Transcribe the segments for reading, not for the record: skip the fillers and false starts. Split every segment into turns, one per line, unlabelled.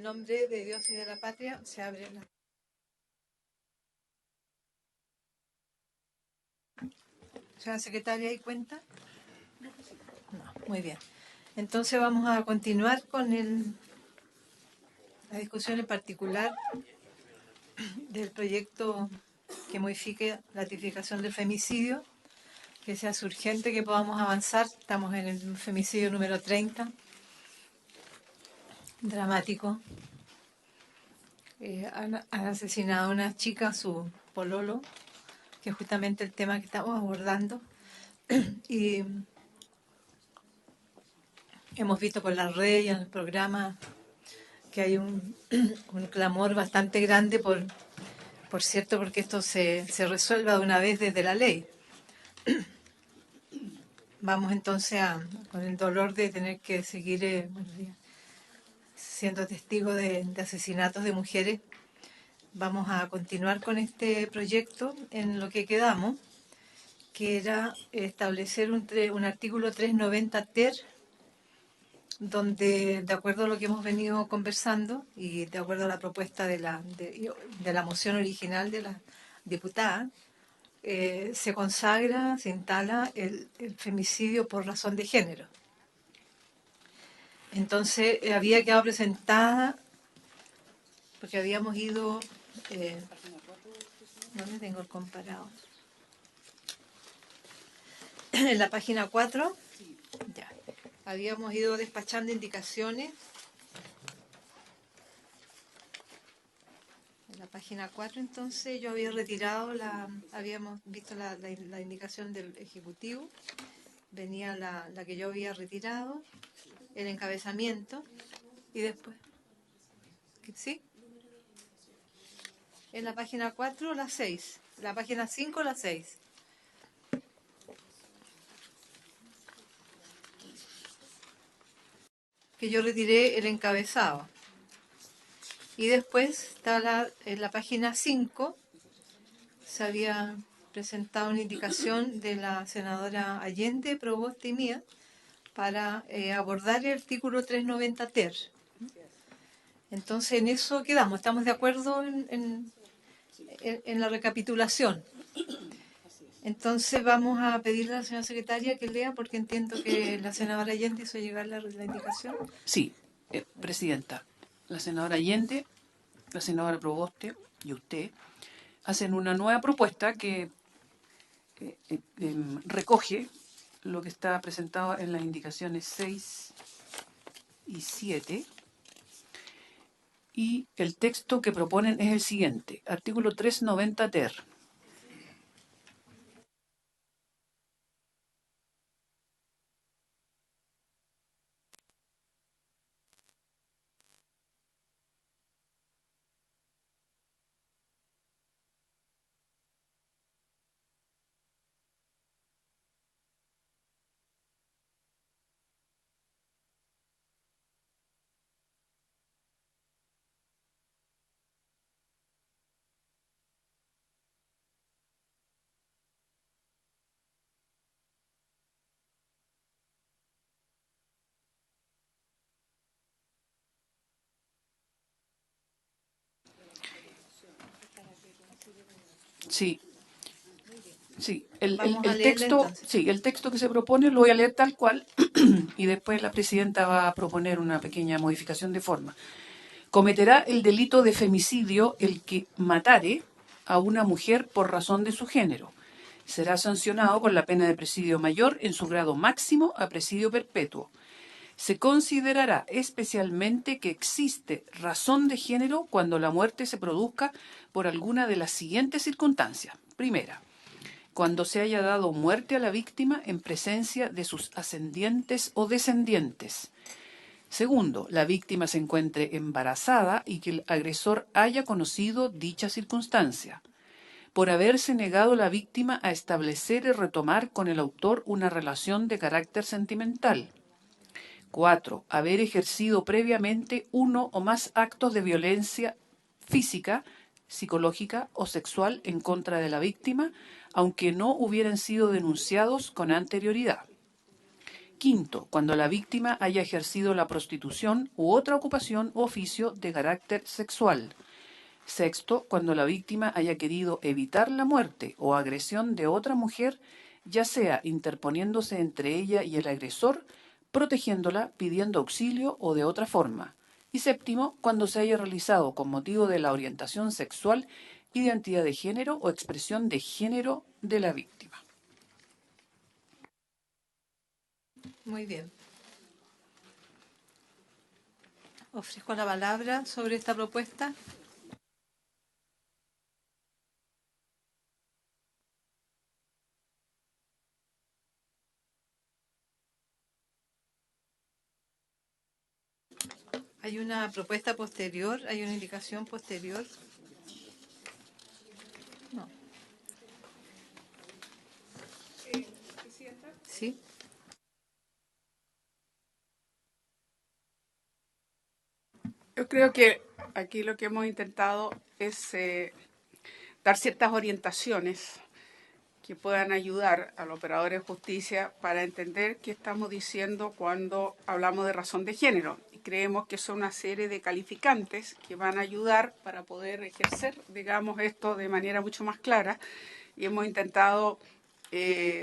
En nombre de Dios y de la patria, se abre la... Señora secretaria, ¿hay cuenta? No, muy bien. Entonces vamos a continuar con la discusión en particular del proyecto que modifique la tipificación del femicidio, que sea urgente que podamos avanzar. Estamos en el femicidio número 30, dramático. Han asesinado a una chica, a su pololo, que es justamente el tema que estamos abordando. Y hemos visto por las redes y en el programa que hay un clamor bastante grande por cierto, porque esto se resuelva de una vez desde la ley. Vamos entonces con el dolor de tener que seguir siendo testigos de asesinatos de mujeres. Vamos a continuar con este proyecto en lo que quedamos, que era establecer un artículo 390 ter, donde, de acuerdo a lo que hemos venido conversando y de acuerdo a la propuesta de la moción original de la diputada, se consagra, se instala el femicidio por razón de género. Entonces, había quedado presentada, porque habíamos ido... ¿dónde tengo el comparado? En la página 4, ya. Habíamos ido despachando indicaciones. En la página 4, entonces, yo había retirado habíamos visto la indicación del Ejecutivo, venía la que yo había retirado, el encabezamiento, y después, ¿sí? En la página 4, la 6, la página 5, la 6. Que yo retiré el encabezado. Y después está en la página 5, se había presentado una indicación de la senadora Allende, Proboste y mía, para abordar el artículo 390 ter. Entonces, en eso quedamos. Estamos de acuerdo en la recapitulación. Entonces, vamos a pedirle a la señora secretaria que lea, porque entiendo que la senadora Allende hizo llegar la indicación.
Sí, presidenta. La senadora Allende, la senadora Proboste y usted hacen una nueva propuesta que recoge lo que está presentado en las indicaciones 6 y 7. Y el texto que proponen es el siguiente: artículo 390 ter. Sí. Sí, el texto que se propone lo voy a leer tal cual y después la presidenta va a proponer una pequeña modificación de forma. Cometerá el delito de femicidio el que matare a una mujer por razón de su género. Será sancionado con la pena de presidio mayor en su grado máximo a presidio perpetuo. Se considerará especialmente que existe razón de género cuando la muerte se produzca por alguna de las siguientes circunstancias. Primera, cuando se haya dado muerte a la víctima en presencia de sus ascendientes o descendientes. Segundo, la víctima se encuentre embarazada y que el agresor haya conocido dicha circunstancia. Por haberse negado la víctima a establecer y retomar con el autor una relación de carácter sentimental. 4. Haber ejercido previamente uno o más actos de violencia física, psicológica o sexual en contra de la víctima, aunque no hubieran sido denunciados con anterioridad. Quinto, cuando la víctima haya ejercido la prostitución u otra ocupación u oficio de carácter sexual. Sexto, cuando la víctima haya querido evitar la muerte o agresión de otra mujer, ya sea interponiéndose entre ella y el agresor, protegiéndola, pidiendo auxilio o de otra forma. Y séptimo, cuando se haya realizado con motivo de la orientación sexual, identidad de género o expresión de género de la víctima.
Muy bien. Ofrezco la palabra sobre esta propuesta. ¿Hay una propuesta posterior? ¿Hay una indicación posterior? No. ¿Sí?
Yo creo que aquí lo que hemos intentado es dar ciertas orientaciones que puedan ayudar al operador de justicia para entender qué estamos diciendo cuando hablamos de razón de género. Y creemos que son una serie de calificantes que van a ayudar para poder ejercer, digamos, esto de manera mucho más clara. Y hemos intentado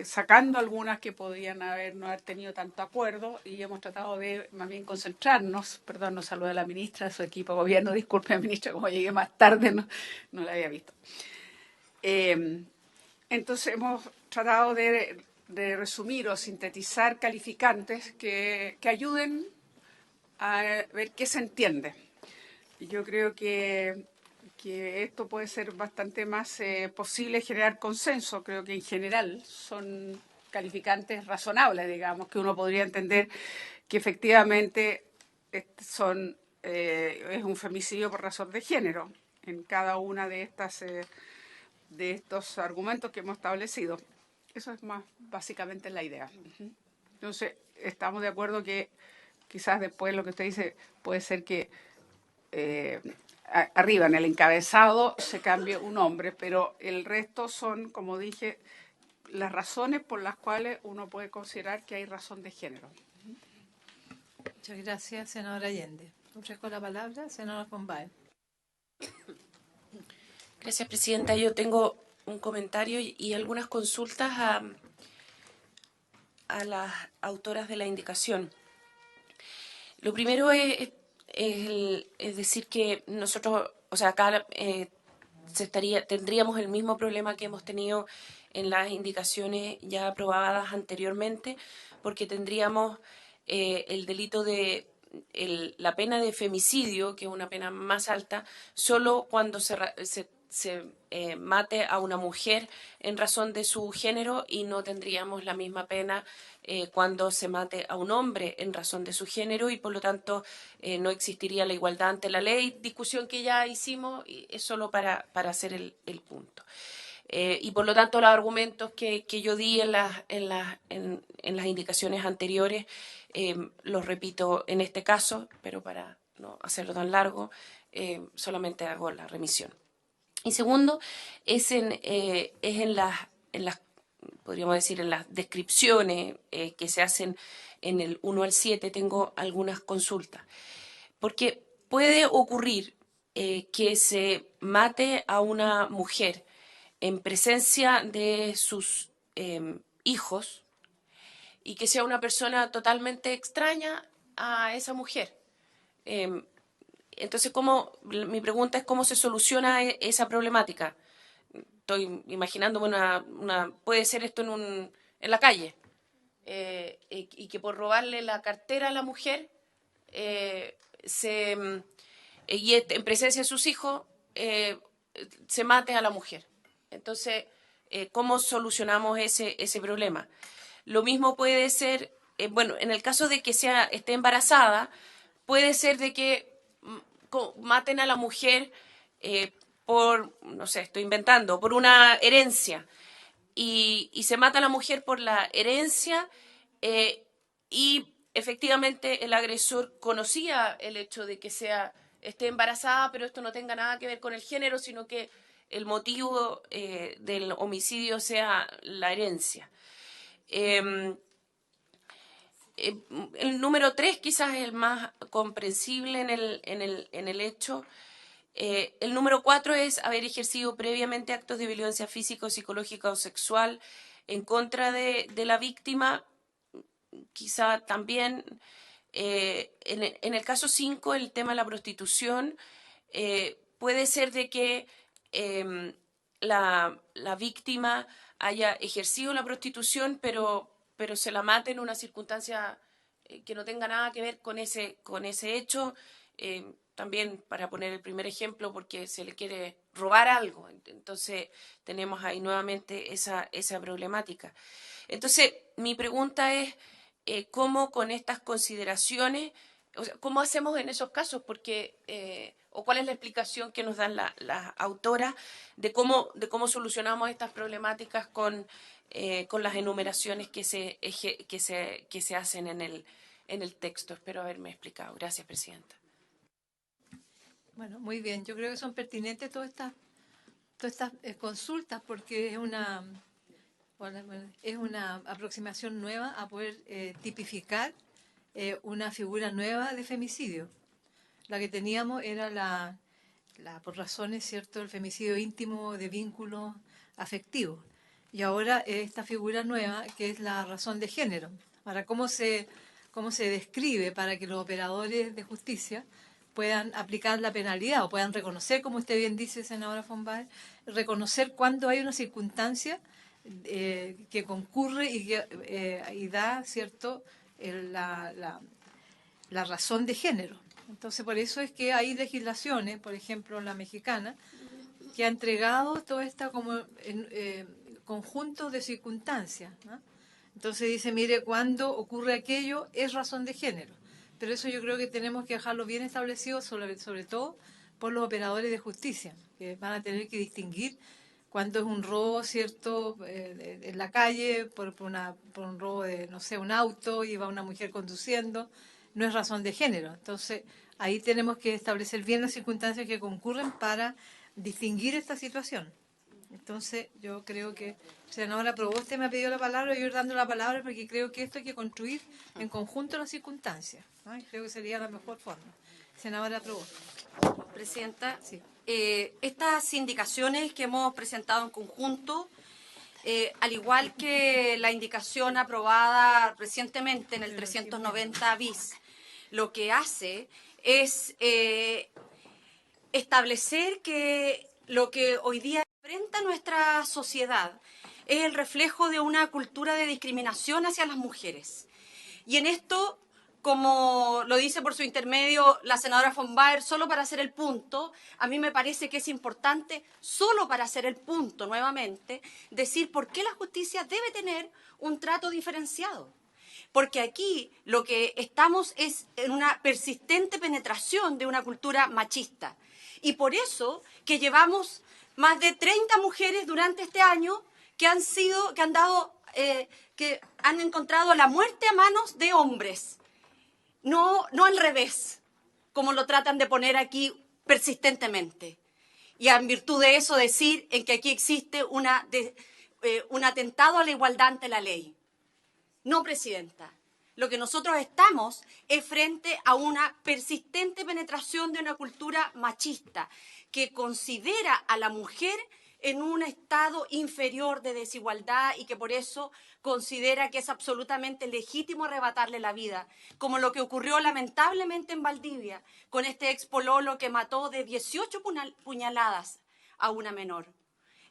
sacando algunas que podían no haber tenido tanto acuerdo, y hemos tratado de más bien concentrarnos. Perdón, nos saluda la ministra, su equipo de gobierno, disculpe, ministra, como llegué más tarde, no la había visto. Entonces hemos tratado de resumir o sintetizar calificantes que ayuden a ver qué se entiende. Y yo creo que esto puede ser bastante más posible generar consenso. Creo que en general son calificantes razonables, digamos, que uno podría entender que efectivamente es un femicidio por razón de género en cada una de estos argumentos que hemos establecido. Eso es más básicamente la idea. Entonces, estamos de acuerdo que quizás después lo que usted dice puede ser que arriba en el encabezado se cambie un nombre, pero el resto son, como dije, las razones por las cuales uno puede considerar que hay razón de género.
Muchas gracias, senadora Allende. Ofrezco la palabra, senadora Fombay.
Gracias, presidenta. Yo tengo un comentario y algunas consultas a las autoras de la indicación. Lo primero es decir que nosotros, o sea, acá tendríamos el mismo problema que hemos tenido en las indicaciones ya aprobadas anteriormente, porque tendríamos el delito de la pena de femicidio, que es una pena más alta, solo cuando se mate a una mujer en razón de su género, y no tendríamos la misma pena cuando se mate a un hombre en razón de su género, y por lo tanto no existiría la igualdad ante la ley, discusión que ya hicimos, y es solo para hacer el punto. Y por lo tanto los argumentos que yo di en las indicaciones anteriores los repito en este caso, pero para no hacerlo tan largo, solamente hago la remisión. Y segundo, es en las, podríamos decir, en las descripciones que se hacen en el 1 al 7, tengo algunas consultas. Porque puede ocurrir que se mate a una mujer en presencia de sus hijos y que sea una persona totalmente extraña a esa mujer. Entonces, mi pregunta es cómo se soluciona esa problemática. Estoy imaginándome puede ser esto en la calle, y que por robarle la cartera a la mujer y en presencia de sus hijos se mate a la mujer. Entonces, ¿cómo solucionamos ese problema? Lo mismo puede ser, en el caso de que esté embarazada, puede ser de que maten a la mujer por, no sé, estoy inventando, por una herencia. Y se mata a la mujer por la herencia y efectivamente el agresor conocía el hecho de que esté embarazada, pero esto no tenga nada que ver con el género, sino que el motivo del homicidio sea la herencia. el número 3 quizás es el más comprensible en el hecho. El número 4 es haber ejercido previamente actos de violencia física, psicológica o sexual en contra de la víctima. Quizá también en el caso 5, el tema de la prostitución, puede ser de que la víctima haya ejercido la prostitución, pero se la mate en una circunstancia que no tenga nada que ver con ese hecho. También, para poner el primer ejemplo, porque se le quiere robar algo. Entonces, tenemos ahí nuevamente esa problemática. Entonces, mi pregunta es, ¿cómo con estas consideraciones, o sea, cómo hacemos en esos casos? Porque, o cuál es la explicación que nos dan las autoras de cómo solucionamos estas problemáticas con las enumeraciones que se hacen en el texto. Espero haberme explicado. Gracias, Presidenta.
Bueno, muy bien. Yo creo que son pertinentes todas estas consultas porque es una aproximación nueva a poder tipificar una figura nueva de femicidio. La que teníamos era por razones, ¿cierto?, el femicidio íntimo de vínculos afectivos. Y ahora esta figura nueva, que es la razón de género. Ahora, ¿cómo se describe para que los operadores de justicia puedan aplicar la penalidad o puedan reconocer, como usted bien dice, senadora von Baer, reconocer cuando hay una circunstancia que concurre y da, ¿cierto?, la razón de género. Entonces, por eso es que hay legislaciones, por ejemplo, la mexicana, que ha entregado todo esto como conjunto de circunstancias, ¿no? Entonces dice, mire, cuando ocurre aquello es razón de género. Pero eso yo creo que tenemos que dejarlo bien establecido, sobre todo por los operadores de justicia, que van a tener que distinguir cuando es un robo, ¿cierto?, en la calle, por un robo de, no sé, un auto, y va una mujer conduciendo, no es razón de género. Entonces, ahí tenemos que establecer bien las circunstancias que concurren para distinguir esta situación. Entonces, yo creo que, senadora Proboste me ha pedido la palabra, yo dando la palabra porque creo que esto hay que construir en conjunto las circunstancias, ¿no? Y creo que sería la mejor forma. Senadora Proboste.
Presidenta,
Sí.
Estas indicaciones que hemos presentado en conjunto, al igual que la indicación aprobada recientemente en el 390 bis, lo que hace es establecer que lo que hoy día enfrenta nuestra sociedad es el reflejo de una cultura de discriminación hacia las mujeres. Y en esto, como lo dice por su intermedio la senadora von Baer, solo para hacer el punto, a mí me parece que es importante, solo para hacer el punto nuevamente, decir por qué la justicia debe tener un trato diferenciado. Porque aquí lo que estamos es en una persistente penetración de una cultura machista. Y por eso que llevamos más de 30 mujeres durante este año que han encontrado la muerte a manos de hombres. No al revés, como lo tratan de poner aquí persistentemente. Y en virtud de eso decir en que aquí existe un atentado a la igualdad ante la ley. No, Presidenta. Lo que nosotros estamos es frente a una persistente penetración de una cultura machista que considera a la mujer en un estado inferior de desigualdad y que por eso considera que es absolutamente legítimo arrebatarle la vida, como lo que ocurrió lamentablemente en Valdivia con este expololo que mató de 18 puñaladas a una menor.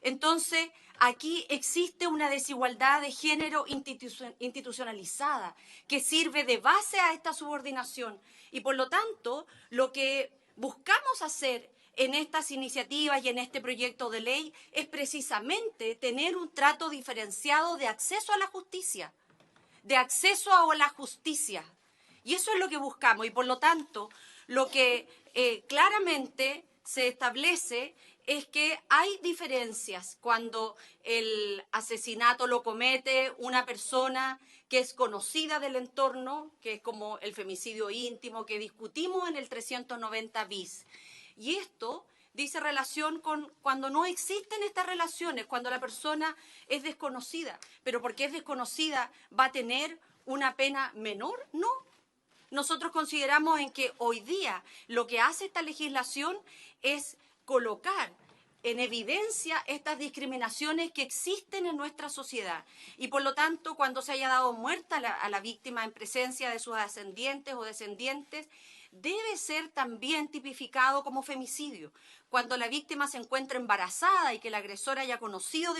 Entonces, aquí existe una desigualdad de género institucionalizada que sirve de base a esta subordinación. Y por lo tanto, lo que buscamos hacer en estas iniciativas y en este proyecto de ley es precisamente tener un trato diferenciado de acceso a la justicia, Y eso es lo que buscamos. Y por lo tanto, lo que claramente se establece es que hay diferencias cuando el asesinato lo comete una persona que es conocida del entorno, que es como el femicidio íntimo que discutimos en el 390 bis. Y esto dice relación con cuando no existen estas relaciones, cuando la persona es desconocida. Pero porque es desconocida va a tener una pena menor? No. Nosotros consideramos en que hoy día lo que hace esta legislación es colocar en evidencia estas discriminaciones que existen en nuestra sociedad. Y por lo tanto, cuando se haya dado muerte a la víctima en presencia de sus ascendientes o descendientes, debe ser también tipificado como femicidio. Cuando la víctima se encuentra embarazada y que el agresor haya conocido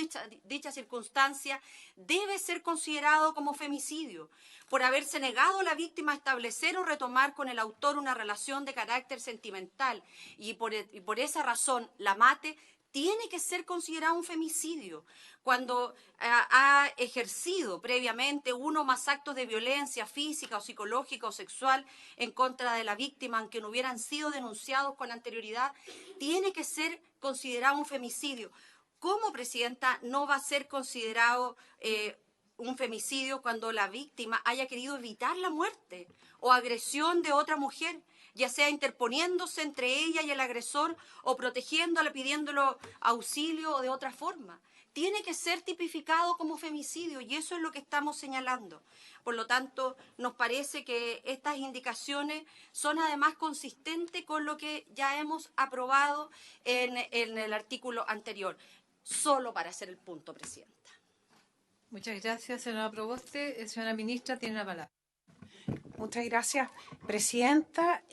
dicha circunstancia, debe ser considerado como femicidio. Por haberse negado la víctima a establecer o retomar con el autor una relación de carácter sentimental y por esa razón la mate, tiene que ser considerado un femicidio. Cuando ha ejercido previamente uno o más actos de violencia física o psicológica o sexual en contra de la víctima, aunque no hubieran sido denunciados con anterioridad, tiene que ser considerado un femicidio. ¿Cómo, Presidenta, no va a ser considerado un femicidio cuando la víctima haya querido evitar la muerte o agresión de otra mujer, ya sea interponiéndose entre ella y el agresor o protegiéndola, pidiéndole auxilio o de otra forma? Tiene que ser tipificado como femicidio y eso es lo que estamos señalando. Por lo tanto, nos parece que estas indicaciones son además consistentes con lo que ya hemos aprobado en el artículo anterior. Solo para hacer el punto, Presidenta.
Muchas gracias, senadora Proboste. Señora Ministra, tiene la palabra.
Muchas gracias, Presidenta.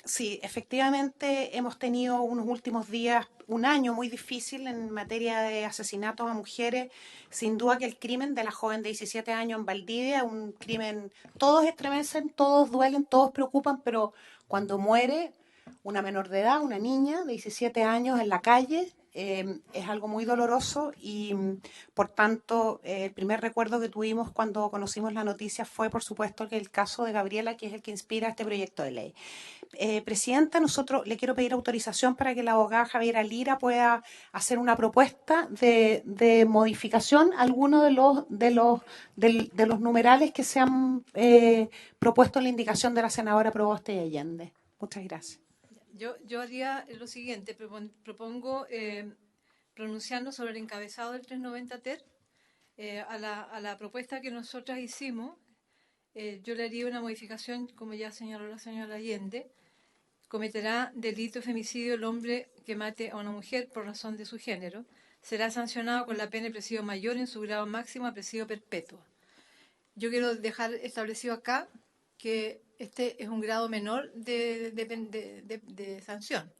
Sí, efectivamente hemos tenido unos últimos días, un año muy difícil en materia de asesinatos a mujeres. Sin duda que el crimen de la joven de 17 años en Valdivia, un crimen, todos estremecen, todos duelen, todos preocupan, pero cuando muere una menor de edad, una niña de 17 años en la calle, es algo muy doloroso y, por tanto, el primer recuerdo que tuvimos cuando conocimos la noticia fue, por supuesto, que el caso de Gabriela, que es el que inspira este proyecto de ley. Presidenta, nosotros le quiero pedir autorización para que la abogada Javiera Lira pueda hacer una propuesta de modificación a alguno de los numerales que se han propuesto en la indicación de la senadora Proboste y Allende. Muchas gracias.
Yo haría lo siguiente, propongo pronunciarnos sobre el encabezado del 390 TER. A la propuesta que nosotras hicimos, yo le haría una modificación, como ya señaló la señora Allende. Cometerá delito de femicidio el hombre que mate a una mujer por razón de su género. Será sancionado con la pena de presidio mayor en su grado máximo a presidio perpetuo. Yo quiero dejar establecido acá que este es un grado menor de sanción.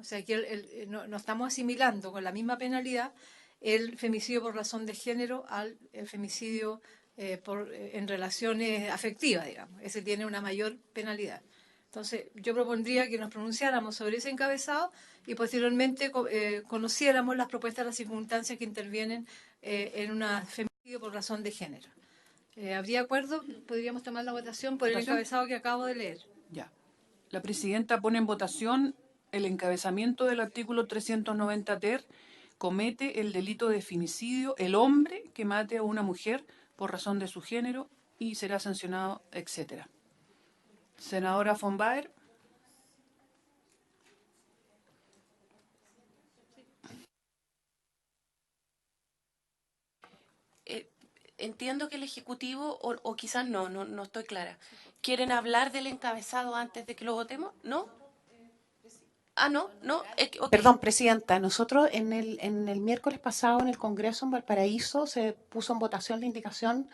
O sea, que no estamos asimilando con la misma penalidad el femicidio por razón de género al femicidio en relaciones afectivas, digamos. Ese tiene una mayor penalidad. Entonces, yo propondría que nos pronunciáramos sobre ese encabezado y posteriormente conociéramos las propuestas de las circunstancias que intervienen en un femicidio por razón de género. ¿Habría acuerdo? Podríamos tomar la votación por el encabezado que acabo de leer.
Ya. La presidenta pone en votación el encabezamiento del artículo 390 TER. Comete el delito de femicidio el hombre que mate a una mujer por razón de su género y será sancionado, etcétera. Senadora von Baer.
Entiendo que el Ejecutivo, o quizás no estoy clara, ¿quieren hablar del encabezado antes de que lo votemos? ¿No? No. Okay.
Perdón, Presidenta, nosotros en el miércoles pasado en el Congreso en Valparaíso se puso en votación la indicación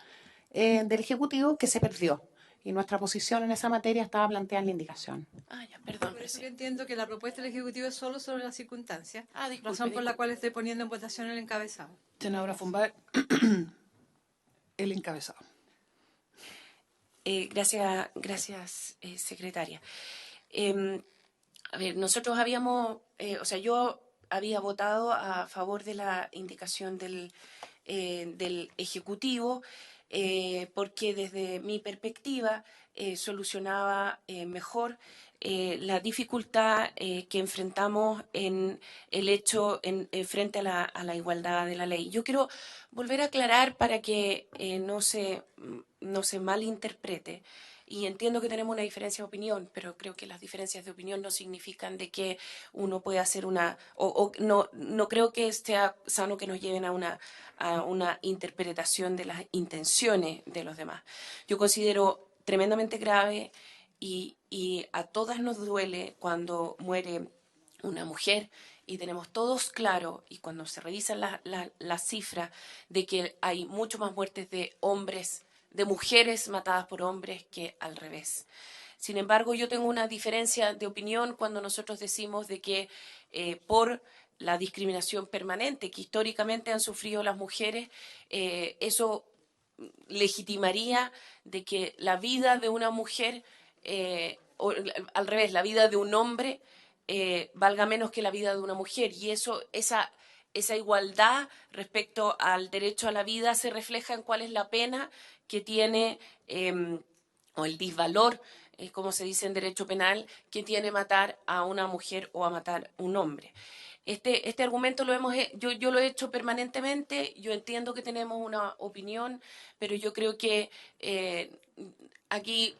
del Ejecutivo que se perdió. Y nuestra posición en esa materia estaba planteada en la indicación.
Ya, perdón,
Por eso yo entiendo que la propuesta del Ejecutivo es solo sobre las circunstancias, razón por la
disculpe.
cual estoy poniendo en votación el encabezado.
Senadora von Baer. El encabezado.
Gracias, secretaria. A ver, nosotros habíamos, yo había votado a favor de la indicación del Ejecutivo porque desde mi perspectiva solucionaba mejor la dificultad que enfrentamos en el hecho frente a la igualdad de la ley. Yo quiero volver a aclarar para que no se malinterprete y entiendo que tenemos una diferencia de opinión, pero creo que las diferencias de opinión no significan de que uno pueda hacer no creo que sea sano que nos lleven a una interpretación de las intenciones de los demás. Yo considero tremendamente grave y a todas nos duele cuando muere una mujer, y tenemos todos claro, y cuando se revisan las cifras, de que hay mucho más muertes de hombres, de mujeres matadas por hombres que al revés. Sin embargo, yo tengo una diferencia de opinión cuando nosotros decimos de que por la discriminación permanente que históricamente han sufrido las mujeres, eso legitimaría de que la vida de una mujer, o al revés, la vida de un hombre valga menos que la vida de una mujer. Y esa igualdad respecto al derecho a la vida se refleja en cuál es la pena que tiene, o el disvalor, como se dice en derecho penal, que tiene matar a una mujer o a matar a un hombre. Este argumento yo lo he hecho permanentemente. Yo entiendo que tenemos una opinión, pero yo creo que aquí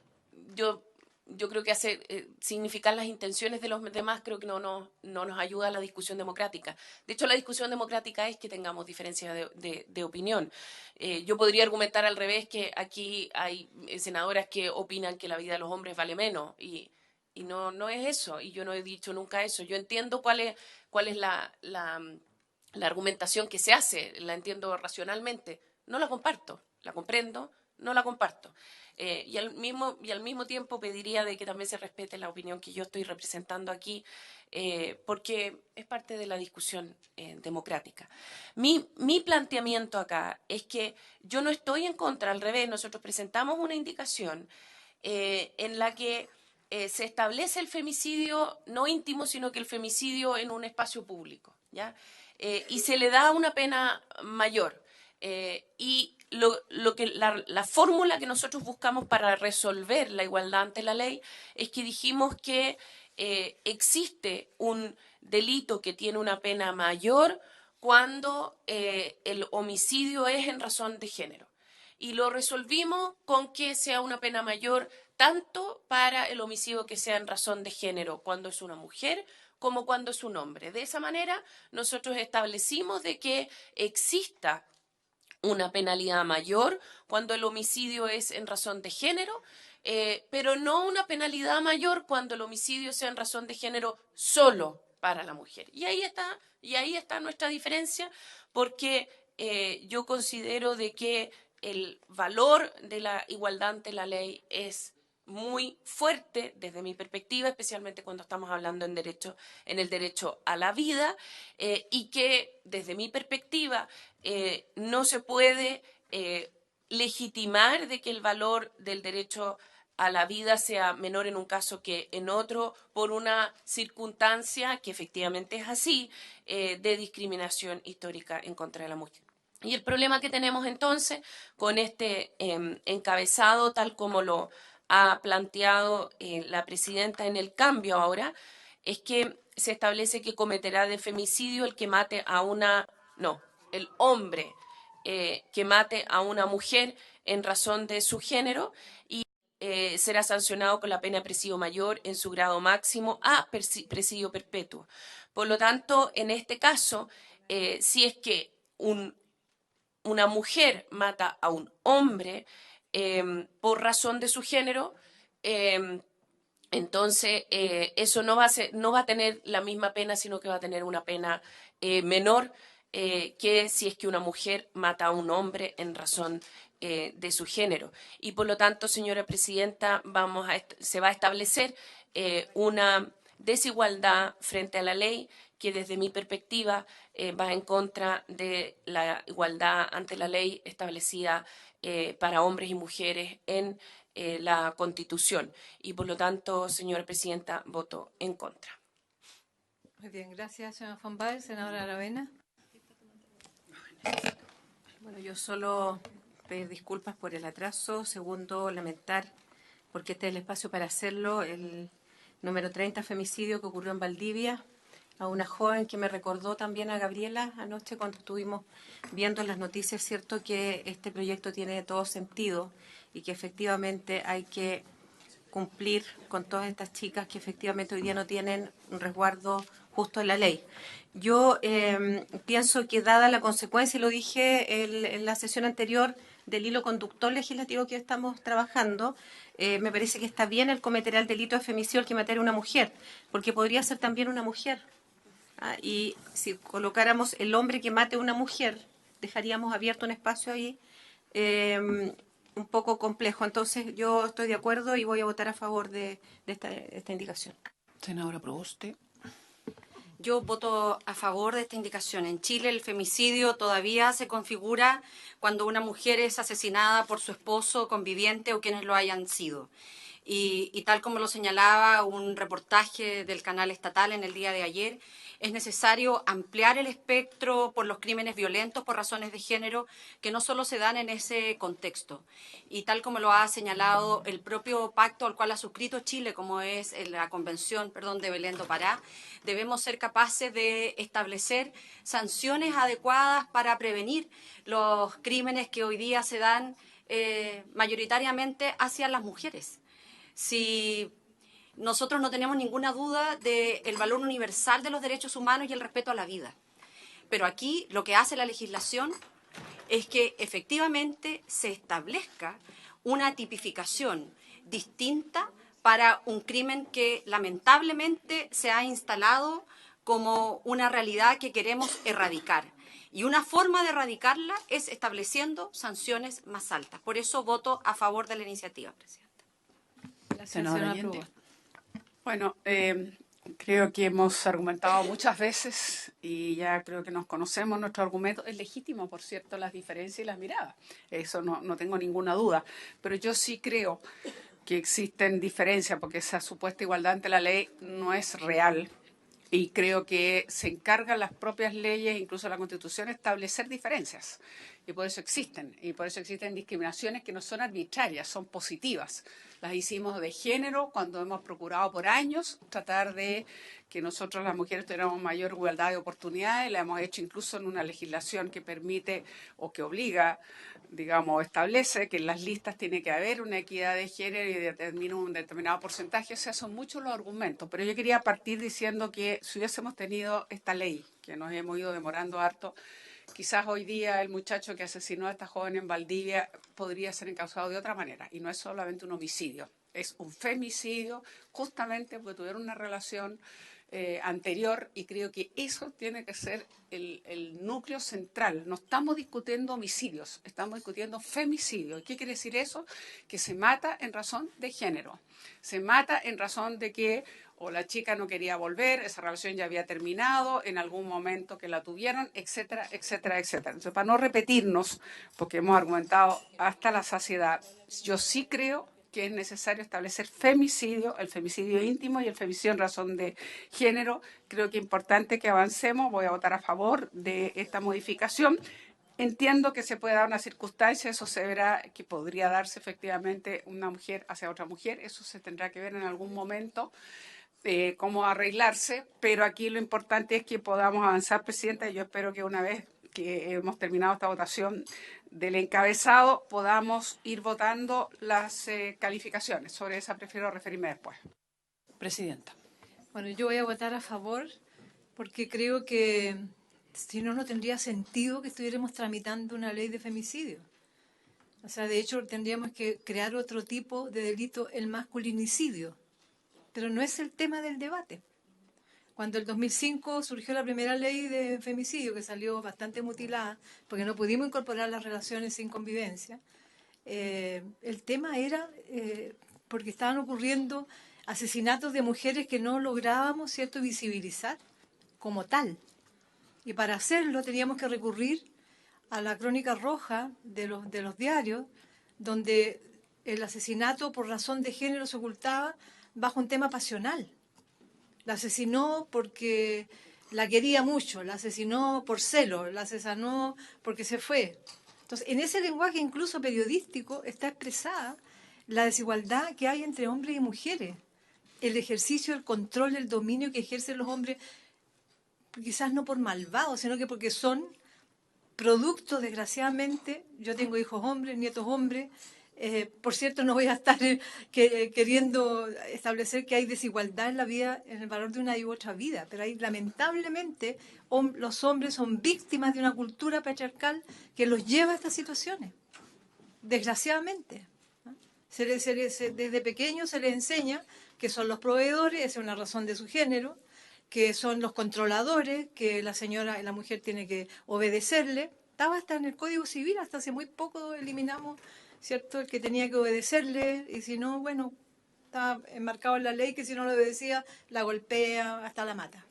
yo creo que significar las intenciones de los demás creo que no nos ayuda a la discusión democrática. De hecho, la discusión democrática es que tengamos diferencias de opinión. Yo podría argumentar al revés, que aquí hay senadoras que opinan que la vida de los hombres vale menos, y no es eso, y yo no he dicho nunca eso. Yo entiendo cuál es la argumentación que se hace, la entiendo racionalmente. No la comparto, la comprendo, no la comparto. Y al mismo tiempo pediría de que también se respete la opinión que yo estoy representando aquí, porque es parte de la discusión democrática. Mi planteamiento acá es que yo no estoy en contra, al revés. Nosotros presentamos una indicación en la que se establece el femicidio no íntimo, sino que el femicidio en un espacio público, ¿ya? Y se le da una pena mayor. Y la fórmula que nosotros buscamos para resolver la igualdad ante la ley es que dijimos que existe un delito que tiene una pena mayor cuando el homicidio es en razón de género. Y lo resolvimos con que sea una pena mayor tanto para el homicidio que sea en razón de género, cuando es una mujer como cuando es un hombre. De esa manera, nosotros establecimos de que exista una penalidad mayor cuando el homicidio es en razón de género, pero no una penalidad mayor cuando el homicidio sea en razón de género solo para la mujer. Y ahí está nuestra diferencia, porque yo considero de que el valor de la igualdad ante la ley es muy fuerte desde mi perspectiva, especialmente cuando estamos hablando en el derecho a la vida, y que desde mi perspectiva no se puede legitimar de que el valor del derecho a la vida sea menor en un caso que en otro por una circunstancia que efectivamente es así, de discriminación histórica en contra de la mujer. Y el problema que tenemos entonces con este encabezado, tal como lo ha planteado la presidenta en el cambio ahora, es que se establece que cometerá de femicidio el que mate a el hombre que mate a una mujer en razón de su género, y será sancionado con la pena de presidio mayor en su grado máximo a presidio perpetuo. Por lo tanto, en este caso, si es que una mujer mata a un hombre por razón de su género, entonces eso no va a tener la misma pena, sino que va a tener una pena menor que si es que una mujer mata a un hombre en razón de su género. Y por lo tanto, señora presidenta, se va a establecer una desigualdad frente a la ley que desde mi perspectiva va en contra de la igualdad ante la ley establecida para hombres y mujeres en la Constitución. Y por lo tanto, señora presidenta, voto en contra.
Muy bien, gracias, señora von Baer. Senadora Aravena.
Bueno, yo solo pedir disculpas por el atraso. Segundo, lamentar, porque este es el espacio para hacerlo, el número 30 femicidio que ocurrió en Valdivia, a una joven que me recordó también a Gabriela anoche cuando estuvimos viendo en las noticias, cierto que este proyecto tiene todo sentido y que efectivamente hay que cumplir con todas estas chicas que efectivamente hoy día no tienen un resguardo justo en la ley. Yo pienso que dada la consecuencia, y lo dije en la sesión anterior, del hilo conductor legislativo que estamos trabajando, me parece que está bien el cometer el delito de femicidio el que matar a una mujer, porque podría ser también una mujer. Y si colocáramos el hombre que mate a una mujer, dejaríamos abierto un espacio ahí un poco complejo. Entonces yo estoy de acuerdo y voy a votar a favor de esta indicación.
Senadora Proboste.
Yo voto a favor de esta indicación. En Chile el femicidio todavía se configura cuando una mujer es asesinada por su esposo, conviviente o quienes lo hayan sido. Y tal como lo señalaba un reportaje del canal estatal en el día de ayer, es necesario ampliar el espectro por los crímenes violentos por razones de género que no solo se dan en ese contexto. Y tal como lo ha señalado el propio pacto al cual ha suscrito Chile, como es la Convención de Belén do Pará, debemos ser capaces de establecer sanciones adecuadas para prevenir los crímenes que hoy día se dan mayoritariamente hacia las mujeres. Si nosotros no tenemos ninguna duda del valor universal de los derechos humanos y el respeto a la vida. Pero aquí lo que hace la legislación es que efectivamente se establezca una tipificación distinta para un crimen que lamentablemente se ha instalado como una realidad que queremos erradicar. Y una forma de erradicarla es estableciendo sanciones más altas. Por eso voto a favor de la iniciativa, Presidenta.
Senadora Allende.
Bueno, creo que hemos argumentado muchas veces y ya creo que nos conocemos nuestro argumento. Es legítimo, por cierto, las diferencias y las miradas. Eso no tengo ninguna duda. Pero yo sí creo que existen diferencias porque esa supuesta igualdad ante la ley no es real. Y creo que se encargan las propias leyes, incluso la Constitución, establecer diferencias. Y por eso existen. Y por eso existen discriminaciones que no son arbitrarias, son positivas. Las hicimos de género cuando hemos procurado por años tratar de que nosotros las mujeres tuviéramos mayor igualdad de oportunidades. La hemos hecho incluso en una legislación que permite o que obliga, digamos, establece que en las listas tiene que haber una equidad de género y determina un determinado porcentaje. O sea, son muchos los argumentos. Pero yo quería partir diciendo que si hubiésemos tenido esta ley, que nos hemos ido demorando harto, quizás hoy día el muchacho que asesinó a esta joven en Valdivia podría ser encausado de otra manera. Y no es solamente un homicidio, es un femicidio justamente porque tuvieron una relación anterior y creo que eso tiene que ser el núcleo central. No estamos discutiendo homicidios, estamos discutiendo femicidio. ¿Y qué quiere decir eso? Que se mata en razón de género. Se mata en razón de que o la chica no quería volver, esa relación ya había terminado, en algún momento que la tuvieron, etcétera, etcétera, etcétera. Entonces, para no repetirnos, porque hemos argumentado hasta la saciedad, yo sí creo que es necesario establecer femicidio, el femicidio íntimo y el femicidio en razón de género. Creo que es importante que avancemos. Voy a votar a favor de esta modificación. Entiendo que se puede dar una circunstancia, eso se verá, que podría darse efectivamente una mujer hacia otra mujer, eso se tendrá que ver en algún momento. Cómo arreglarse, pero aquí lo importante es que podamos avanzar, Presidenta, y yo espero que una vez que hemos terminado esta votación del encabezado podamos ir votando las calificaciones. Sobre esa prefiero referirme después.
Presidenta.
Bueno, yo voy a votar a favor porque creo que si no, no tendría sentido que estuviéramos tramitando una ley de femicidio. O sea, de hecho, tendríamos que crear otro tipo de delito, el masculinicidio. Pero no es el tema del debate. Cuando en el 2005 surgió la primera ley de femicidio, que salió bastante mutilada, porque no pudimos incorporar las relaciones sin convivencia, el tema era porque estaban ocurriendo asesinatos de mujeres que no lográbamos, ¿cierto?, visibilizar como tal. Y para hacerlo teníamos que recurrir a la crónica roja de los diarios, donde el asesinato por razón de género se ocultaba bajo un tema pasional. La asesinó porque la quería mucho, la asesinó por celo, la asesinó porque se fue. Entonces, en ese lenguaje incluso periodístico está expresada la desigualdad que hay entre hombres y mujeres, el ejercicio, el control, el dominio que ejercen los hombres, quizás no por malvados, sino que porque son producto, desgraciadamente, yo tengo hijos hombres, nietos hombres, Por cierto, no voy a estar queriendo establecer que hay desigualdad en la vida, en el valor de una y otra vida, pero hay, lamentablemente, los hombres son víctimas de una cultura patriarcal que los lleva a estas situaciones, desgraciadamente. Desde pequeños se les enseña que son los proveedores, esa es una razón de su género, que son los controladores, que la mujer tiene que obedecerle. Estaba hasta en el Código Civil, hasta hace muy poco eliminamos, ¿cierto?, el que tenía que obedecerle, y si no, bueno, estaba enmarcado en la ley que si no lo obedecía, la golpea, hasta la mata.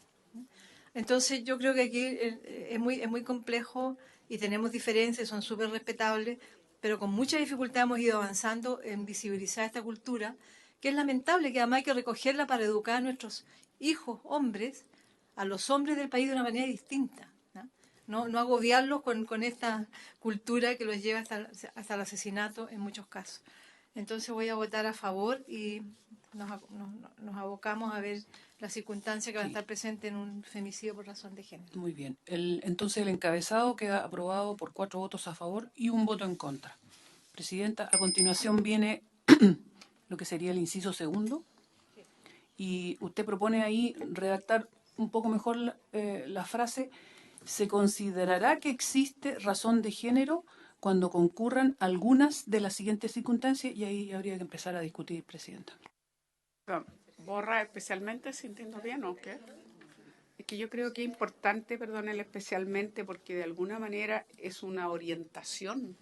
Entonces yo creo que aquí es muy complejo y tenemos diferencias, son súper respetables, pero con mucha dificultad hemos ido avanzando en visibilizar esta cultura, que es lamentable, que además hay que recogerla para educar a nuestros hijos, hombres, a los hombres del país de una manera distinta. No agobiarlos con esta cultura que los lleva hasta el asesinato en muchos casos. Entonces voy a votar a favor y nos abocamos a ver las circunstancias que van a estar presentes en un femicidio por razón de género.
Muy bien. Entonces el encabezado queda aprobado por 4 votos a favor y 1 voto en contra. Presidenta, a continuación viene lo que sería el inciso segundo. Y usted propone ahí redactar un poco mejor la frase: se considerará que existe razón de género cuando concurran algunas de las siguientes circunstancias, y ahí habría que empezar a discutir, Presidenta.
¿Borra especialmente, si entiendo bien, o qué? Es que yo creo que es importante, perdón, el especialmente, porque de alguna manera es una orientación.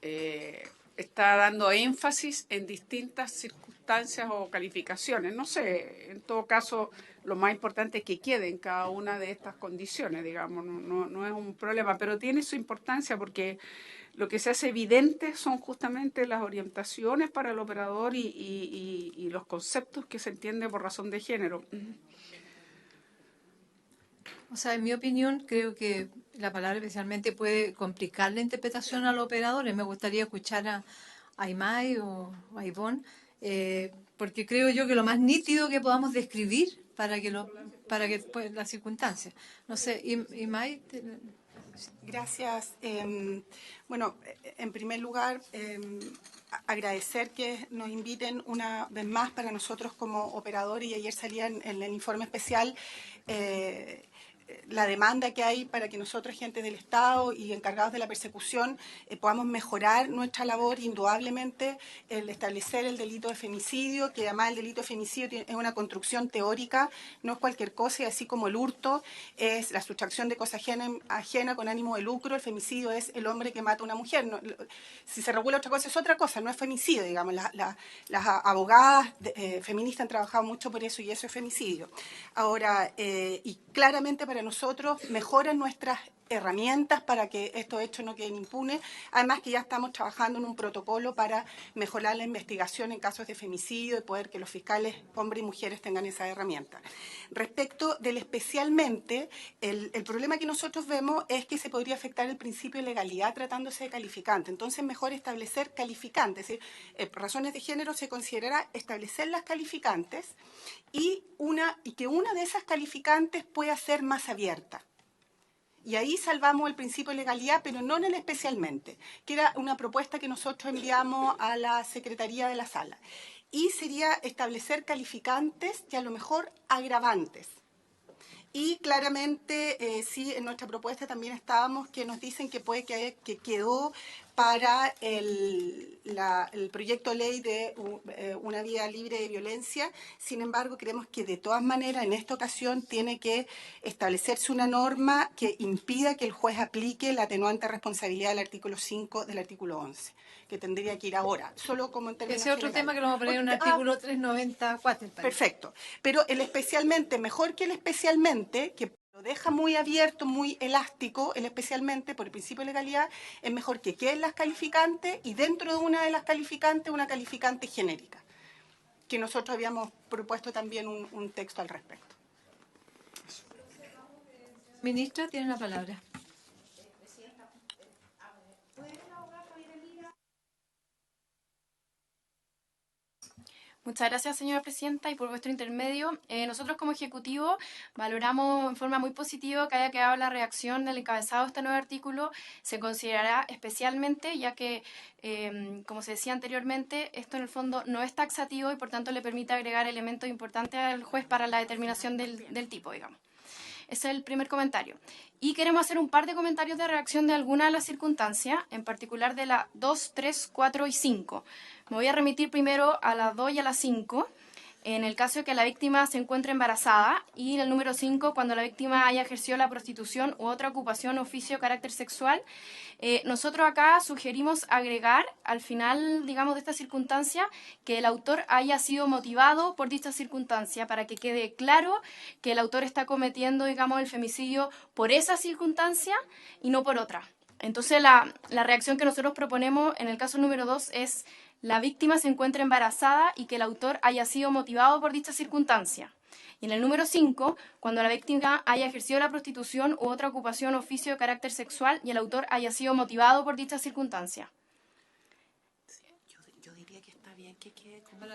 Está dando énfasis en distintas circunstancias o calificaciones. No sé, en todo caso, lo más importante es que quede en cada una de estas condiciones, digamos, no es un problema, pero tiene su importancia porque lo que se hace evidente son justamente las orientaciones para el operador y los conceptos que se entiende por razón de género.
O sea, en mi opinión, creo que la palabra especialmente puede complicar la interpretación a los operadores. Me gustaría escuchar a Imai o a Ivonne, porque creo yo que lo más nítido que podamos describir para que pues, las circunstancias. No sé, Imai.
Gracias. Bueno, en primer lugar, agradecer que nos inviten una vez más para nosotros como operadores, y ayer salía en el informe especial la demanda que hay para que nosotros, gente del Estado y encargados de la persecución, podamos mejorar nuestra labor. Indudablemente, el establecer el delito de femicidio, que además el delito de femicidio es una construcción teórica, no es cualquier cosa, y así como el hurto es la sustracción de cosa ajena con ánimo de lucro, el femicidio es el hombre que mata a una mujer. No, si se regula otra cosa es otra cosa, no es femicidio, digamos. Las abogadas feministas han trabajado mucho por eso, y eso es femicidio. Ahora, y claramente para nosotros mejoran nuestras herramientas para que estos hechos no queden impunes. Además que ya estamos trabajando en un protocolo para mejorar la investigación en casos de femicidio y poder que los fiscales, hombres y mujeres, tengan esa herramienta. Respecto del especialmente, el problema que nosotros vemos es que se podría afectar el principio de legalidad tratándose de calificante. Entonces, mejor establecer calificantes. Es decir, razones de género se considerará establecer las calificantes y que una de esas calificantes pueda ser más abierta. Y ahí salvamos el principio de legalidad, pero no en el especialmente, que era una propuesta que nosotros enviamos a la Secretaría de la Sala. Y sería establecer calificantes y a lo mejor agravantes. Y claramente, sí, en nuestra propuesta también estábamos que nos dicen que puede que quedó para el proyecto de ley de una vida libre de violencia. Sin embargo, creemos que de todas maneras en esta ocasión tiene que establecerse una norma que impida que el juez aplique la atenuante responsabilidad del artículo 5 del artículo 11, que tendría que ir ahora, solo como en términos
Ese otro
generales.
tema que lo vamos a poner en un artículo 394.
Perfecto, pero el especialmente, mejor que el especialmente, que lo deja muy abierto, muy elástico, el especialmente por el principio de legalidad, es mejor que queden las calificantes y dentro de una de las calificantes, una calificante genérica, que nosotros habíamos propuesto también un texto al respecto.
Ministra, tiene la palabra.
Muchas gracias, señora presidenta, y por vuestro intermedio. Nosotros como Ejecutivo valoramos en forma muy positiva que haya quedado la redacción del encabezado de este nuevo artículo. Se considerará especialmente, ya que, como se decía anteriormente, esto en el fondo no es taxativo y por tanto le permite agregar elementos importantes al juez para la determinación del tipo, digamos. Ese es el primer comentario. Y queremos hacer un par de comentarios de reacción de algunas de las circunstancias, en particular de la 2, 3, 4 y 5. Me voy a remitir primero a la 2 y a la 5, en el caso de que la víctima se encuentre embarazada, y el número 5, cuando la víctima haya ejercido la prostitución u otra ocupación o oficio de carácter sexual. Nosotros acá sugerimos agregar al final, digamos, de esta circunstancia, que el autor haya sido motivado por dicha circunstancia, para que quede claro que el autor está cometiendo, digamos, el femicidio por esa circunstancia y no por otra. Entonces, la reacción que nosotros proponemos en el caso número 2 es: la víctima se encuentra embarazada y que el autor haya sido motivado por dicha circunstancia. Y en el número 5, cuando la víctima haya ejercido la prostitución u otra ocupación o oficio de carácter sexual y el autor haya sido motivado por dicha circunstancia.
Yo diría que está bien que quede como,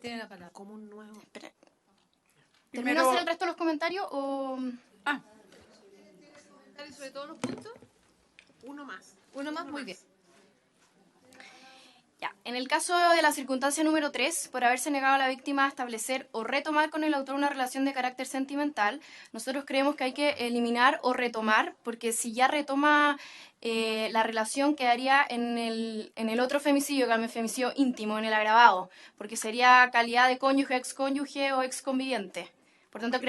Tiene la palabra.
como un nuevo...
¿Termino de hacer el resto de los comentarios o...?
¿Comentarios sobre todos los puntos?
Uno más.
Uno más, muy bien.
Ya. En el caso de la circunstancia número 3, por haberse negado a la víctima a establecer o retomar con el autor una relación de carácter sentimental, nosotros creemos que hay que eliminar o retomar, porque si ya retoma la relación, quedaría en el otro femicidio, que es el femicidio íntimo, en el agravado, porque sería calidad de cónyuge, excónyuge o exconviviente. Por tanto,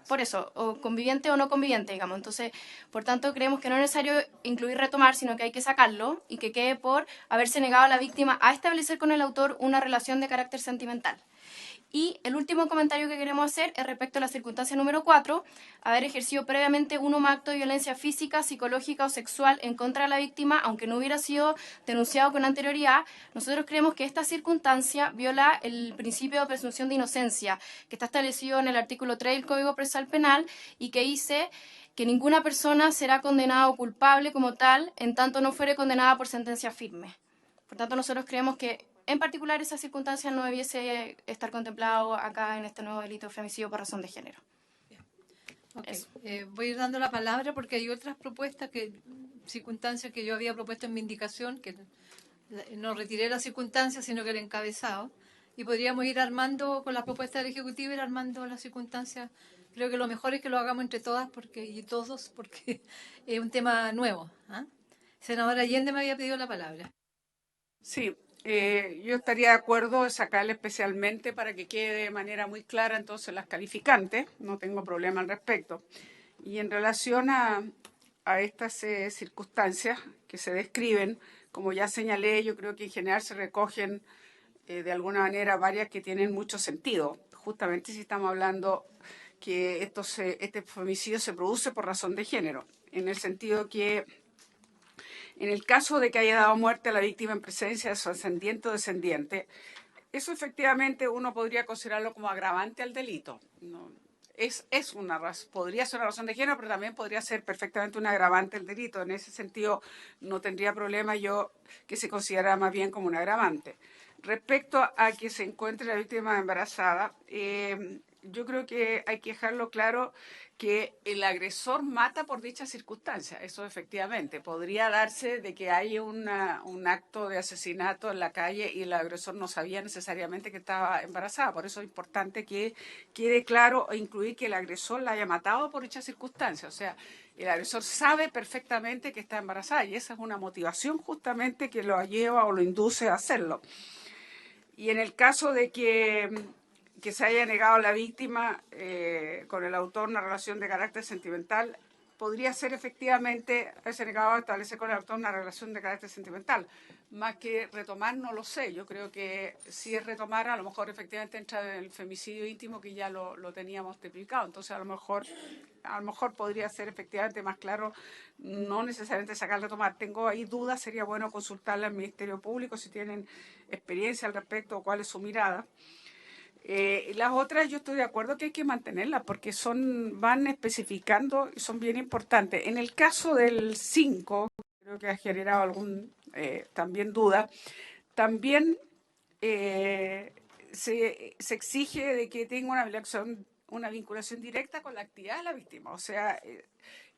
por eso, o conviviente o no conviviente, digamos. Entonces, por tanto, creemos que no es necesario incluir retomar, sino que hay que sacarlo y que quede por haberse negado a la víctima a establecer con el autor una relación de carácter sentimental. Y el último comentario que queremos hacer es respecto a la circunstancia número 4, haber ejercido previamente uno o más acto de violencia física, psicológica o sexual en contra de la víctima, aunque no hubiera sido denunciado con anterioridad. Nosotros creemos que esta circunstancia viola el principio de presunción de inocencia, que está establecido en el artículo 3 del Código Procesal Penal y que dice que ninguna persona será condenada o culpable como tal, en tanto no fuere condenada por sentencia firme. Por tanto, nosotros creemos que en particular esa circunstancia no debiese estar contemplado acá en este nuevo delito de femicidio por razón de género.
Okay. Voy a ir dando la palabra porque hay otras propuestas, circunstancias que yo había propuesto en mi indicación, que no retiré la circunstancia, sino que el encabezado. Y podríamos ir armando, con las propuestas del Ejecutivo, ir armando las circunstancias. Creo que lo mejor es que lo hagamos entre todas y todos, porque es un tema nuevo. Senadora Allende me había pedido la palabra.
Sí. Yo estaría de acuerdo en sacarle especialmente para que quede de manera muy clara entonces las calificantes, no tengo problema al respecto. Y en relación a estas circunstancias que se describen, como ya señalé, yo creo que en general se recogen de alguna manera varias que tienen mucho sentido, justamente si estamos hablando que este femicidio se produce por razón de género, en el sentido que en el caso de que haya dado muerte a la víctima en presencia de su ascendiente o descendiente, eso efectivamente uno podría considerarlo como agravante al delito. No, podría ser una razón de género, pero también podría ser perfectamente un agravante al delito. En ese sentido, no tendría problema yo que se considerara más bien como un agravante. Respecto a que se encuentre la víctima embarazada, yo creo que hay que dejarlo claro que el agresor mata por dicha circunstancia. Eso efectivamente podría darse de que hay un acto de asesinato en la calle y el agresor no sabía necesariamente que estaba embarazada. Por eso es importante que quede claro e incluir que el agresor la haya matado por dicha circunstancia. O sea, el agresor sabe perfectamente que está embarazada y esa es una motivación justamente que lo lleva o lo induce a hacerlo. Y en el caso de que se haya negado a la víctima con el autor una relación de carácter sentimental, podría ser efectivamente haberse negado a establecer con el autor una relación de carácter sentimental. Más que retomar, no lo sé. Yo creo que si es retomar, a lo mejor efectivamente entra en el femicidio íntimo que ya lo teníamos tipificado. Entonces, a lo mejor podría ser efectivamente más claro, no necesariamente sacar retomar. Tengo ahí dudas, sería bueno consultarle al Ministerio Público si tienen experiencia al respecto o cuál es su mirada. Las otras yo estoy de acuerdo que hay que mantenerlas porque van especificando y son bien importantes. En el caso del 5, creo que ha generado también duda, también se exige de que tenga una vinculación directa con la actividad de la víctima. O sea,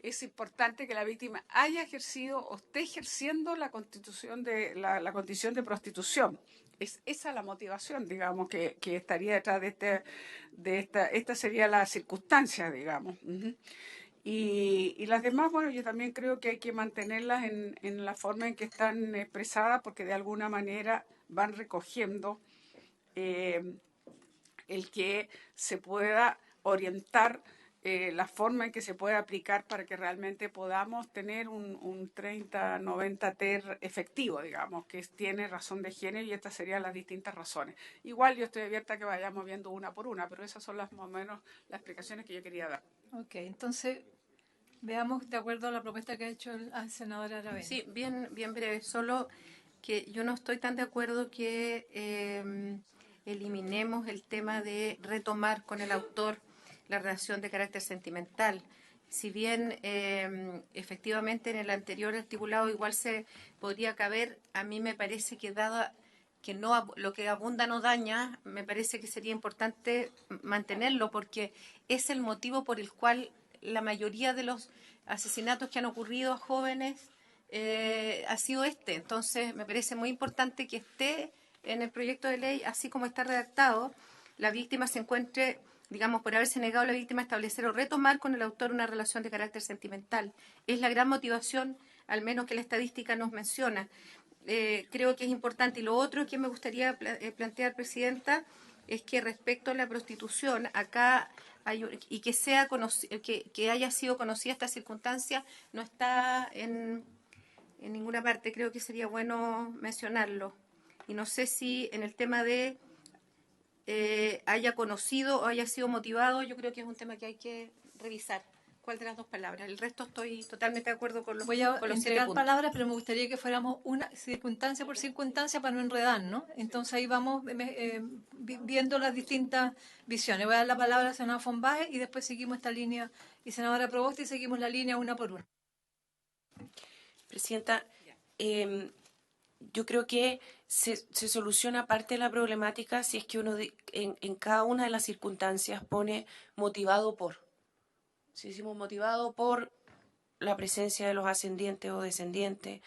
es importante que la víctima haya ejercido o esté ejerciendo la constitución de la condición de prostitución. Es esa la motivación, digamos, que estaría detrás esta sería la circunstancia, digamos. Y las demás, bueno, yo también creo que hay que mantenerlas en la forma en que están expresadas, porque de alguna manera van recogiendo el que se pueda orientar la forma en que se puede aplicar para que realmente podamos tener un 30-90 TER efectivo, digamos, que tiene razón de género, y estas serían las distintas razones. Igual yo estoy abierta a que vayamos viendo una por una, pero esas son más o menos las explicaciones que yo quería dar.
Ok, entonces veamos de acuerdo a la propuesta que ha hecho la senadora Aravena.
Sí, bien breve, solo que yo no estoy tan de acuerdo que eliminemos el tema de retomar con el autor la relación de carácter sentimental. Si bien efectivamente en el anterior articulado igual se podría caber, a mí me parece que dado que no, lo que abunda no daña, me parece que sería importante mantenerlo, porque es el motivo por el cual la mayoría de los asesinatos que han ocurrido a jóvenes ha sido este. Entonces me parece muy importante que esté en el proyecto de ley, así como está redactado, la víctima se encuentre, digamos, por haberse negado a la víctima a establecer o retomar con el autor una relación de carácter sentimental. Es la gran motivación, al menos que la estadística nos menciona. Creo que es importante. Y lo otro que me gustaría plantear, Presidenta, es que respecto a la prostitución, acá y que sea que haya sido conocida esta circunstancia, no está en ninguna parte. Creo que sería bueno mencionarlo. Y no sé si en el tema de haya conocido o haya sido motivado, yo creo que es un tema que hay que revisar. ¿Cuál de las dos palabras? El resto estoy totalmente de acuerdo con los
Voy a entregar
puntos.
palabras, pero me gustaría que fuéramos una circunstancia por circunstancia para no enredar, ¿no? Entonces ahí vamos viendo las distintas visiones. Voy a dar la palabra a la senadora Fonbae y después seguimos esta línea, y senadora Proboste, y seguimos la línea una por una.
Presidenta, yo creo que se soluciona parte de la problemática si es que uno en cada una de las circunstancias pone motivado por. Si decimos motivado por la presencia de los ascendientes o descendientes,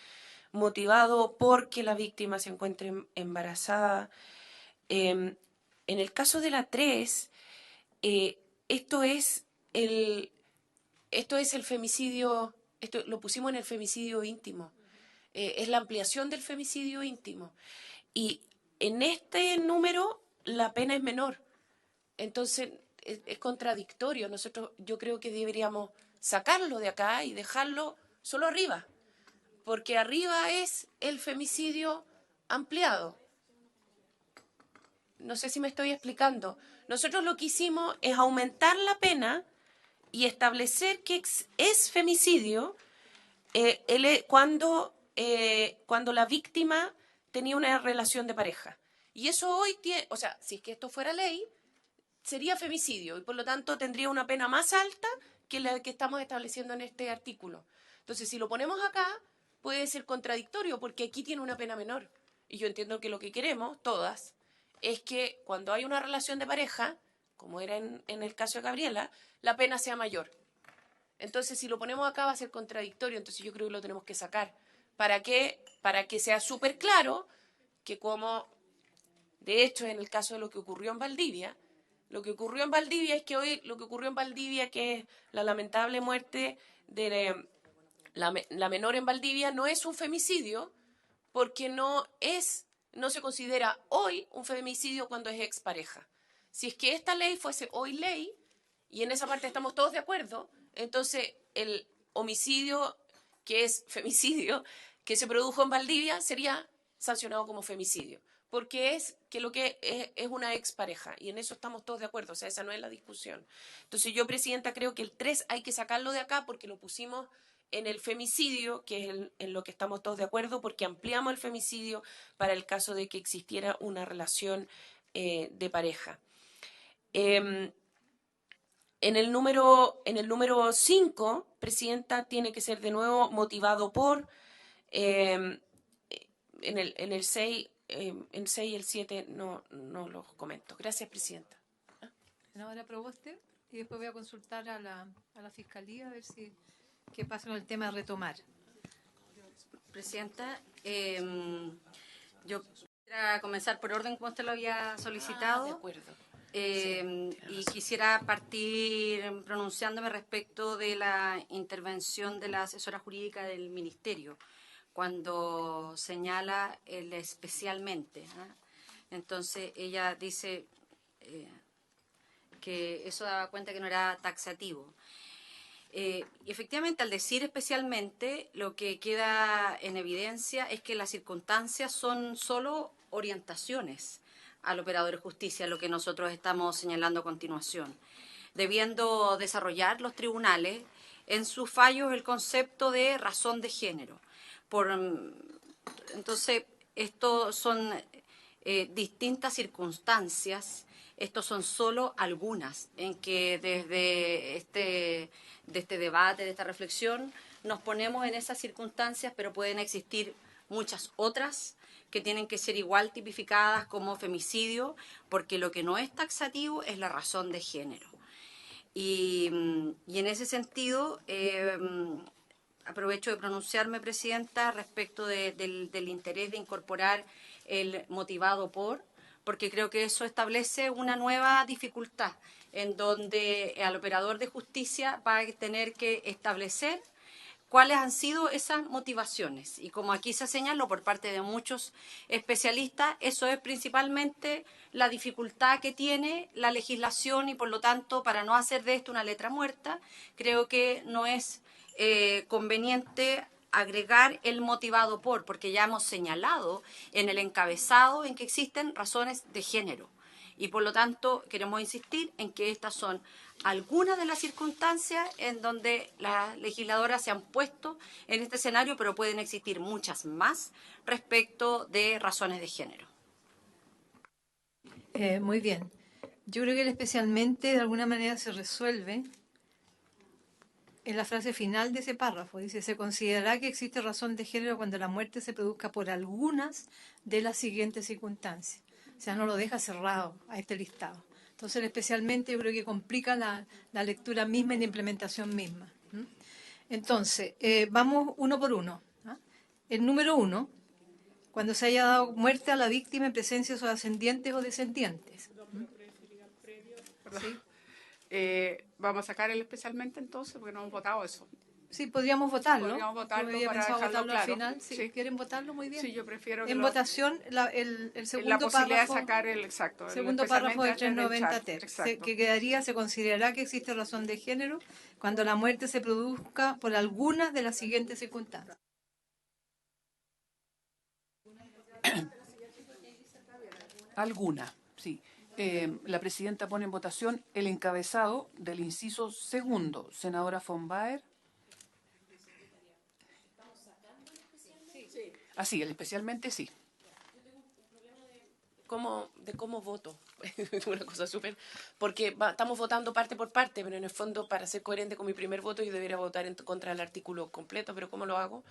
motivado porque la víctima se encuentre embarazada. En el caso de la 3, esto es el femicidio, esto lo pusimos en el femicidio íntimo. Es la ampliación del femicidio íntimo. Y en este número la pena es menor. Entonces es contradictorio. Yo creo que deberíamos sacarlo de acá y dejarlo solo arriba, porque arriba es el femicidio ampliado. No sé si me estoy explicando. Nosotros lo que hicimos es aumentar la pena y establecer que es femicidio cuando la víctima tenía una relación de pareja. Y eso hoy tiene, o sea, si es que esto fuera ley, sería femicidio y por lo tanto tendría una pena más alta que la que estamos estableciendo en este artículo. Entonces, si lo ponemos acá, puede ser contradictorio porque aquí tiene una pena menor. Y yo entiendo que lo que queremos, todas, es que cuando hay una relación de pareja, como era en el caso de Gabriela, la pena sea mayor. Entonces, si lo ponemos acá va a ser contradictorio, entonces yo creo que lo tenemos que sacar. ¿Para qué? Para que sea súper claro que como, de hecho, en el caso de lo que ocurrió en Valdivia, lo que ocurrió en Valdivia es que hoy, lo que ocurrió en Valdivia, que es la lamentable muerte de la menor en Valdivia, no es un femicidio porque no se considera hoy un femicidio cuando es expareja. Si es que esta ley fuese hoy ley, y en esa parte estamos todos de acuerdo, entonces el homicidio, que es femicidio, que se produjo en Valdivia, sería sancionado como femicidio. Porque es una expareja, y en eso estamos todos de acuerdo, o sea, esa no es la discusión. Entonces yo, Presidenta, creo que el 3 hay que sacarlo de acá porque lo pusimos en el femicidio, que es en lo que estamos todos de acuerdo, porque ampliamos el femicidio para el caso de que existiera una relación de pareja. En el número 5, Presidenta, tiene que ser de nuevo motivado por, en el 6, en 6 y el 7 no los comento. Gracias, Presidenta.
Senadora Proboste, y después voy a consultar a la Fiscalía a ver qué pasa con el tema de retomar.
Presidenta, yo quisiera comenzar por orden como usted lo había solicitado.
De acuerdo.
Y quisiera partir pronunciándome respecto de la intervención de la asesora jurídica del Ministerio, cuando señala el especialmente. Entonces, ella dice que eso daba cuenta que no era taxativo. Y efectivamente, al decir especialmente, lo que queda en evidencia es que las circunstancias son solo orientaciones al operador de justicia, lo que nosotros estamos señalando a continuación, debiendo desarrollar los tribunales en sus fallos el concepto de razón de género. Entonces, estos son distintas circunstancias, estos son solo algunas en que desde este debate, de esta reflexión, nos ponemos en esas circunstancias, pero pueden existir muchas otras que tienen que ser igual tipificadas como femicidio, porque lo que no es taxativo es la razón de género. Y en ese sentido, aprovecho de pronunciarme, Presidenta, respecto del interés de incorporar el motivado por, porque creo que eso establece una nueva dificultad en donde el operador de justicia va a tener que establecer cuáles han sido esas motivaciones. Y como aquí se señaló por parte de muchos especialistas, eso es principalmente la dificultad que tiene la legislación y, por lo tanto, para no hacer de esto una letra muerta, creo que no es conveniente agregar el motivado por, porque ya hemos señalado en el encabezado en que existen razones de género. Y por lo tanto queremos insistir en que estas son algunas de las circunstancias en donde las legisladoras se han puesto en este escenario, pero pueden existir muchas más respecto de razones de género.
Muy bien. Yo creo que el especialmente de alguna manera se resuelve en la frase final de ese párrafo. Dice, se considerará que existe razón de género cuando la muerte se produzca por algunas de las siguientes circunstancias. O sea, no lo deja cerrado a este listado. Entonces, especialmente yo creo que complica la lectura misma y la implementación misma. Entonces, vamos uno por uno. El número 1, cuando se haya dado muerte a la víctima en presencia de sus ascendientes o descendientes.
¿Sí? Vamos a sacar el especialmente entonces, porque no hemos votado eso.
Sí, podríamos votarlo.
Podríamos votarlo
yo había
para
pensado
dejarlo
votarlo
claro.
al final. Sí. ¿Quieren votarlo? Muy bien.
Sí, yo prefiero que
en votación, el segundo
la posibilidad
párrafo,
de sacar el exacto.
Segundo
el
párrafo del
antes
390
echar.
ter, que quedaría, se considerará que existe razón de género cuando la muerte se produzca por algunas de las siguientes circunstancias.
Alguna, sí. La presidenta pone en votación el encabezado del inciso segundo. Senadora von Baer. Así, el especialmente sí.
De cómo voto. Una cosa súper... Porque estamos votando parte por parte, pero en el fondo, para ser coherente con mi primer voto, yo debería votar en contra del artículo completo, pero ¿cómo lo hago?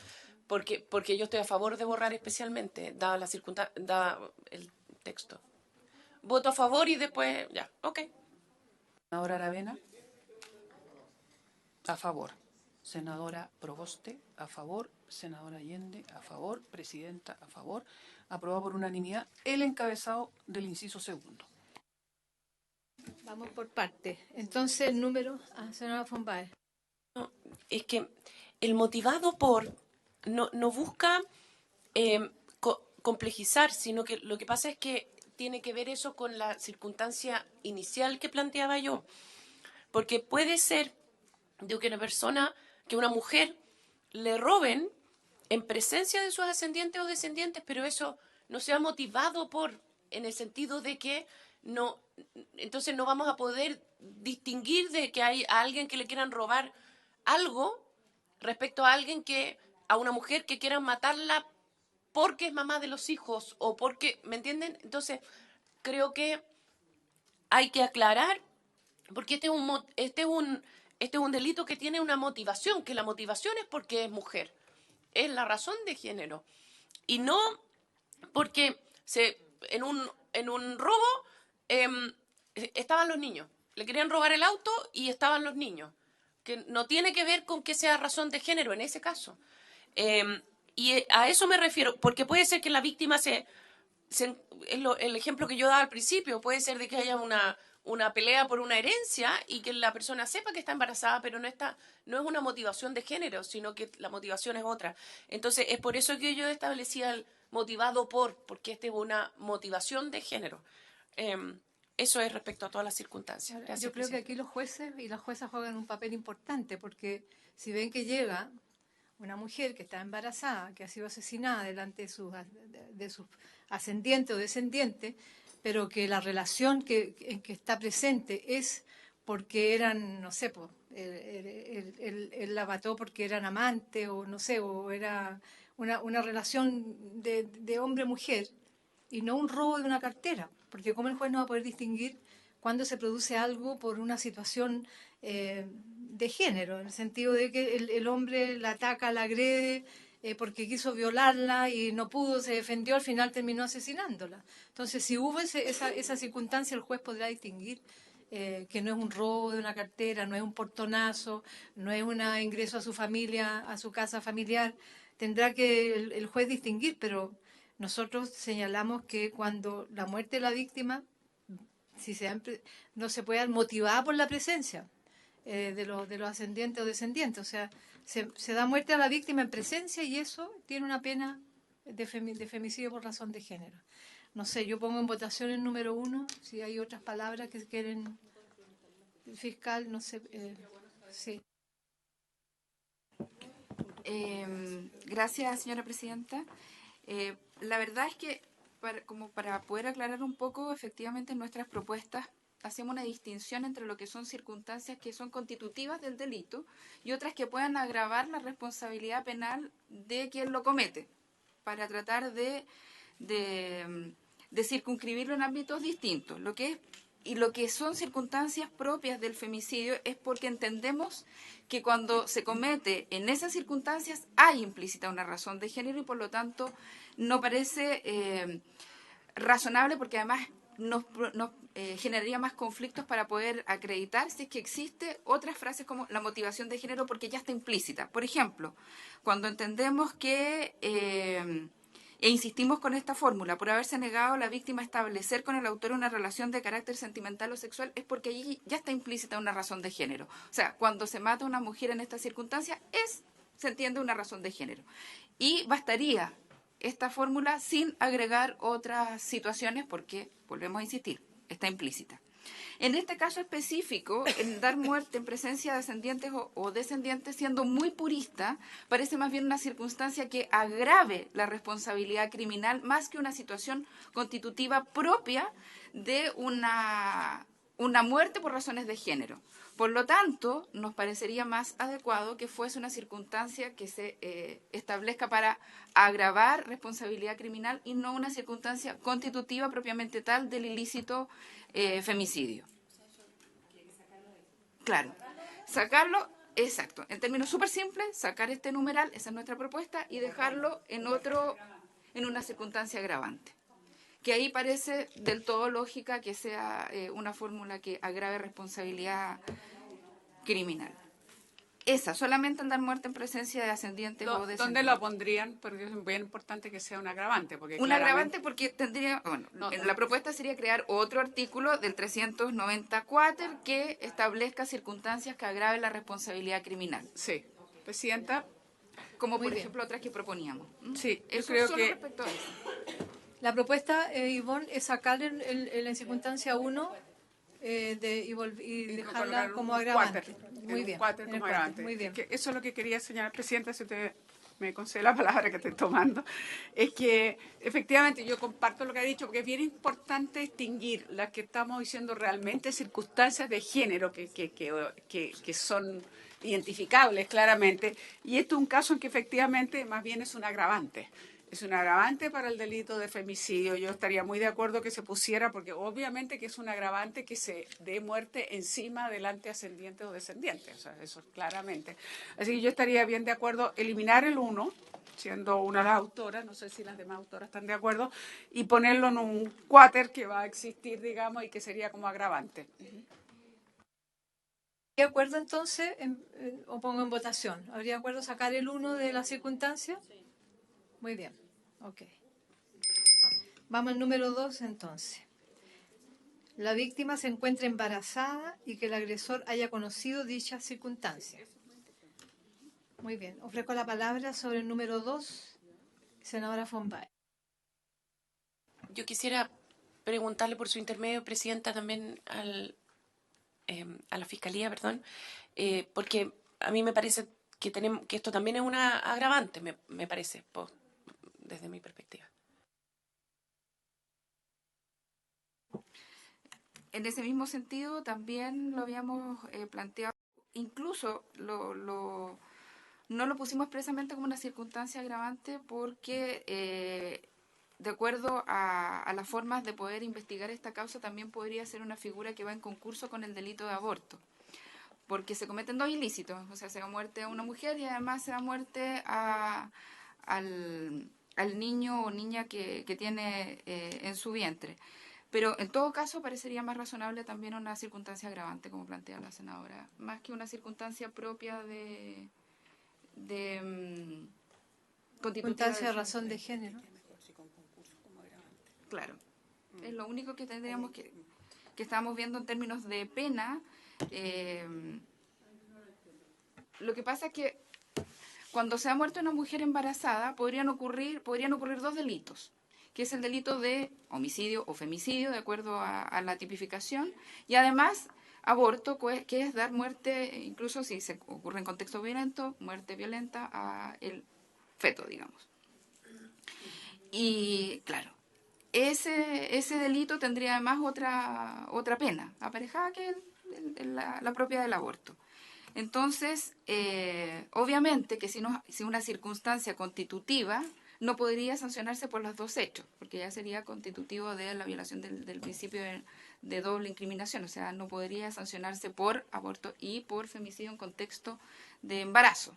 Porque yo estoy a favor de borrar especialmente, dada la circunstancia, dada el texto. Voto a favor y después, ya, ok.
Senadora Aravena. A favor. Senadora Proboste, a favor. Senadora Allende, a favor. Presidenta, a favor. Aprobado por unanimidad el encabezado del inciso segundo.
Vamos por parte. Entonces, el número... senadora von Baer.
No, es que el motivado por no busca complejizar, sino que lo que pasa es que tiene que ver eso con la circunstancia inicial que planteaba yo. Porque puede ser de que una mujer le roben en presencia de sus ascendientes o descendientes, pero eso no sea motivado por, en el sentido de que no, entonces no vamos a poder distinguir de que hay a alguien que le quieran robar algo respecto a una mujer que quieran matarla porque es mamá de los hijos o porque, ¿me entienden? Entonces, creo que hay que aclarar, porque este es un delito que tiene una motivación, que la motivación es porque es mujer, es la razón de género, y no porque en un robo estaban los niños. Le querían robar el auto y estaban los niños. Que no tiene que ver con que sea razón de género en ese caso. Y a eso me refiero, porque puede ser que la víctima el ejemplo que yo daba al principio, puede ser de que haya una pelea por una herencia y que la persona sepa que está embarazada, pero no es una motivación de género, sino que la motivación es otra. Entonces, es por eso que yo establecía el motivado porque esta es una motivación de género. Eso es respecto a todas las circunstancias. Gracias,
yo creo que aquí los jueces y las juezas juegan un papel importante, porque si ven que llega una mujer que está embarazada, que ha sido asesinada delante de sus ascendientes o descendientes, pero que la relación en que está presente es porque eran, no sé, él la mató porque eran amantes, o no sé, o era una relación de hombre-mujer, y no un robo de una cartera, porque ¿cómo el juez no va a poder distinguir cuando se produce algo por una situación de género, en el sentido de que el hombre la ataca, la agrede porque quiso violarla y no pudo, se defendió, al final terminó asesinándola? Entonces, si hubo esa circunstancia, el juez podrá distinguir que no es un robo de una cartera, no es un portonazo, no es un ingreso a su familia, a su casa familiar. Tendrá que el juez distinguir, pero nosotros señalamos que cuando la muerte de la víctima no se puede dar motivada por la presencia de los ascendientes o descendientes. O sea, se da muerte a la víctima en presencia y eso tiene una pena de femicidio por razón de género. No sé, yo pongo en votación el número 1, si hay otras palabras que quieren el fiscal, no sé. Sí.
Gracias, señora presidenta. La verdad es que, para poder aclarar un poco, efectivamente en nuestras propuestas hacemos una distinción entre lo que son circunstancias que son constitutivas del delito y otras que puedan agravar la responsabilidad penal de quien lo comete, para tratar de circunscribirlo en ámbitos distintos. Lo que son circunstancias propias del femicidio es porque entendemos que cuando se comete en esas circunstancias hay implícita una razón de género y por lo tanto no parece razonable, porque además nos generaría más conflictos para poder acreditar si es que existe otras frases como la motivación de género, porque ya está implícita. Por ejemplo, cuando entendemos que e insistimos con esta fórmula, por haberse negado a la víctima a establecer con el autor una relación de carácter sentimental o sexual, es porque allí ya está implícita una razón de género. O sea, cuando se mata a una mujer en esta circunstancia, se entiende una razón de género. Y bastaría esta fórmula sin agregar otras situaciones porque, volvemos a insistir, está implícita. En este caso específico, en dar muerte en presencia de ascendientes o descendientes, siendo muy purista, parece más bien una circunstancia que agrave la responsabilidad criminal más que una situación constitutiva propia de una muerte por razones de género. Por lo tanto, nos parecería más adecuado que fuese una circunstancia que se establezca para agravar responsabilidad criminal y no una circunstancia constitutiva propiamente tal del ilícito femicidio. Claro, sacarlo, exacto, en términos súper simples, sacar este numeral, esa es nuestra propuesta, y dejarlo en una circunstancia agravante. Que ahí parece del todo lógica que sea una fórmula que agrave responsabilidad criminal. Esa, solamente en dar muerte en presencia de ascendientes o descendientes.
¿Dónde la pondrían? Porque es bien importante que sea un agravante.
Un agravante porque tendría, la propuesta sería crear otro artículo del 394 que establezca circunstancias que agraven la responsabilidad criminal.
Sí. Presidenta.
Como por ejemplo otras que proponíamos.
Sí, yo
eso
creo
solo
que...
respecto a eso.
La propuesta, Ivonne, es sacar en la circunstancia 1 y dejarla como agravante. Muy bien.
Muy bien. Eso es lo que quería señalar, Presidenta, si usted me concede la palabra que estoy tomando. Es que, efectivamente, yo comparto lo que ha dicho, porque es bien importante distinguir las que estamos diciendo realmente circunstancias de género que son identificables claramente. Y esto es un caso en que efectivamente más bien es un agravante. Es un agravante para el delito de femicidio. Yo estaría muy de acuerdo que se pusiera, porque obviamente que es un agravante que se dé muerte encima delante ascendiente o descendiente. O sea, eso claramente. Así que yo estaría bien de acuerdo eliminar el 1 siendo una de las autoras, no sé si las demás autoras están de acuerdo, y ponerlo en un cuáter que va a existir, digamos, y que sería como agravante.
¿De acuerdo entonces? O pongo en votación. ¿Habría acuerdo sacar el 1 de la circunstancia? Sí. Muy bien. Ok. Vamos al número 2 entonces. La víctima se encuentra embarazada y que el agresor haya conocido dicha circunstancia. Muy bien. Ofrezco la palabra sobre el número 2, senadora Fombay.
Yo quisiera preguntarle por su intermedio, Presidenta, también a la Fiscalía, perdón, porque a mí me parece que esto también es una agravante, me parece, desde mi perspectiva.
En ese mismo sentido, también lo habíamos planteado, incluso no lo pusimos expresamente como una circunstancia agravante porque, de acuerdo a las formas de poder investigar esta causa, también podría ser una figura que va en concurso con el delito de aborto, porque se cometen dos ilícitos, o sea, se da muerte a una mujer y además se da muerte al niño o niña que tiene en su vientre. Pero en todo caso parecería más razonable también una circunstancia agravante, como plantea la senadora, más que una circunstancia propia de
Circunstancia de razón de género.
Claro, es lo único que tendríamos que estamos viendo en términos de pena. Lo que pasa es que cuando se ha muerto una mujer embarazada podrían ocurrir dos delitos, que es el delito de homicidio o femicidio, de acuerdo a la tipificación, y además aborto, que es dar muerte, incluso si se ocurre en contexto violento, muerte violenta a el feto, digamos. Y claro, ese delito tendría además otra pena aparejada que la propia del aborto. Entonces, obviamente que si una circunstancia constitutiva no podría sancionarse por los dos hechos, porque ya sería constitutivo de la violación del principio de doble incriminación, o sea, no podría sancionarse por aborto y por femicidio en contexto de embarazo.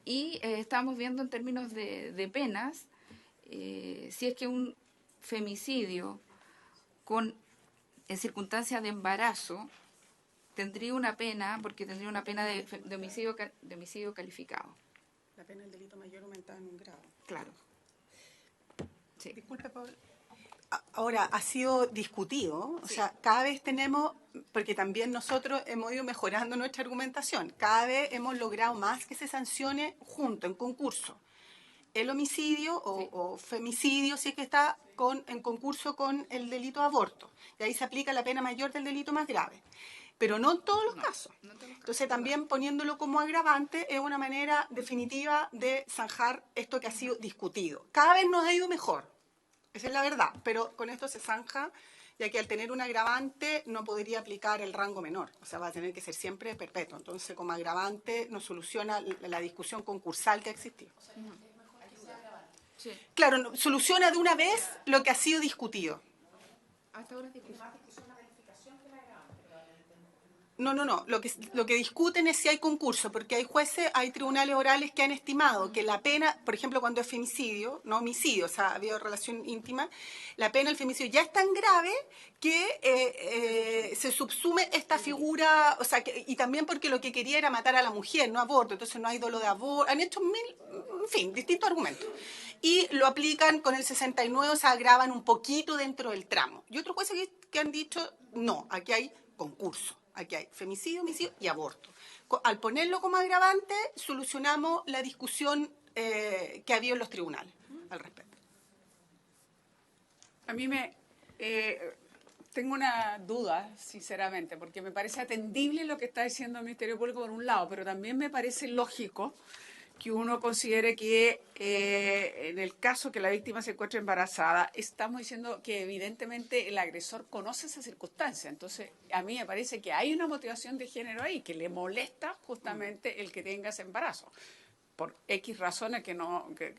Y estamos viendo en términos de penas, si es que un femicidio en circunstancia de embarazo tendría una pena, porque tendría una pena de homicidio calificado.
La pena del delito mayor aumentada en un grado.
Claro. Sí.
Disculpe, Pablo. Ahora, ha sido discutido, o sea, cada vez tenemos, porque también nosotros hemos ido mejorando nuestra argumentación, cada vez hemos logrado más que se sancione junto, en concurso, el homicidio o femicidio, si es que está en concurso con el delito de aborto. Y ahí se aplica la pena mayor del delito más grave. Pero no en todos los casos. Entonces también poniéndolo como agravante es una manera definitiva de zanjar esto que ha sido discutido. Cada vez nos ha ido mejor, esa es la verdad, pero con esto se zanja, ya que al tener un agravante no podría aplicar el rango menor, o sea, va a tener que ser siempre perpetuo. Entonces como agravante nos soluciona la discusión concursal que ha existido. Claro, soluciona de una vez lo que ha sido discutido.
Hasta ahora es
No. Lo que discuten es si hay concurso, porque hay jueces, hay tribunales orales que han estimado que la pena, por ejemplo, cuando es femicidio, no homicidio, o sea, ha habido relación íntima, la pena del femicidio ya es tan grave que se subsume esta figura, o sea, y también porque lo que quería era matar a la mujer, no aborto, entonces no hay dolo de aborto, han hecho en fin, distintos argumentos. Y lo aplican con el 69, o sea, agravan un poquito dentro del tramo. Y otros jueces que han dicho, no, aquí hay concurso. Aquí hay femicidio, homicidio y aborto. Al ponerlo como agravante, solucionamos la discusión que ha habido en los tribunales al respecto.
A mí tengo una duda, sinceramente, porque me parece atendible lo que está diciendo el Ministerio Público por un lado, pero también me parece lógico que uno considere que en el caso que la víctima se encuentre embarazada, estamos diciendo que evidentemente el agresor conoce esa circunstancia. Entonces, a mí me parece que hay una motivación de género ahí, que le molesta justamente el que tenga ese embarazo. por X razones que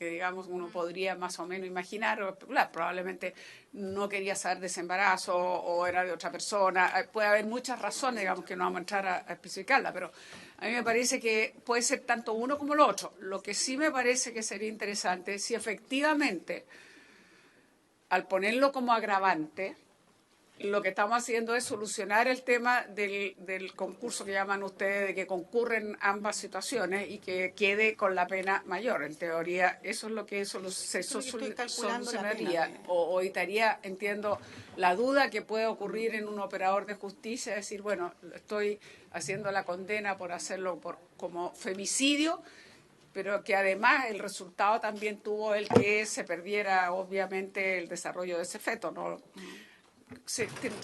digamos uno podría más o menos imaginar, o especular. Probablemente no quería saber de ese embarazo o era de otra persona. Puede haber muchas razones, digamos, que no vamos a entrar a especificarla, pero a mí me parece que puede ser tanto uno como lo otro. Lo que sí me parece que sería interesante es si efectivamente, al ponerlo como agravante, lo que estamos haciendo es solucionar el tema del concurso que llaman ustedes, de que concurren ambas situaciones y que quede con la pena mayor. En teoría, eso es lo que se solucionaría o evitaría, entiendo, la duda que puede ocurrir en un operador de justicia, decir, bueno, estoy haciendo la condena por hacerlo como femicidio, pero que además el resultado también tuvo el que se perdiera, obviamente, el desarrollo de ese feto, ¿no?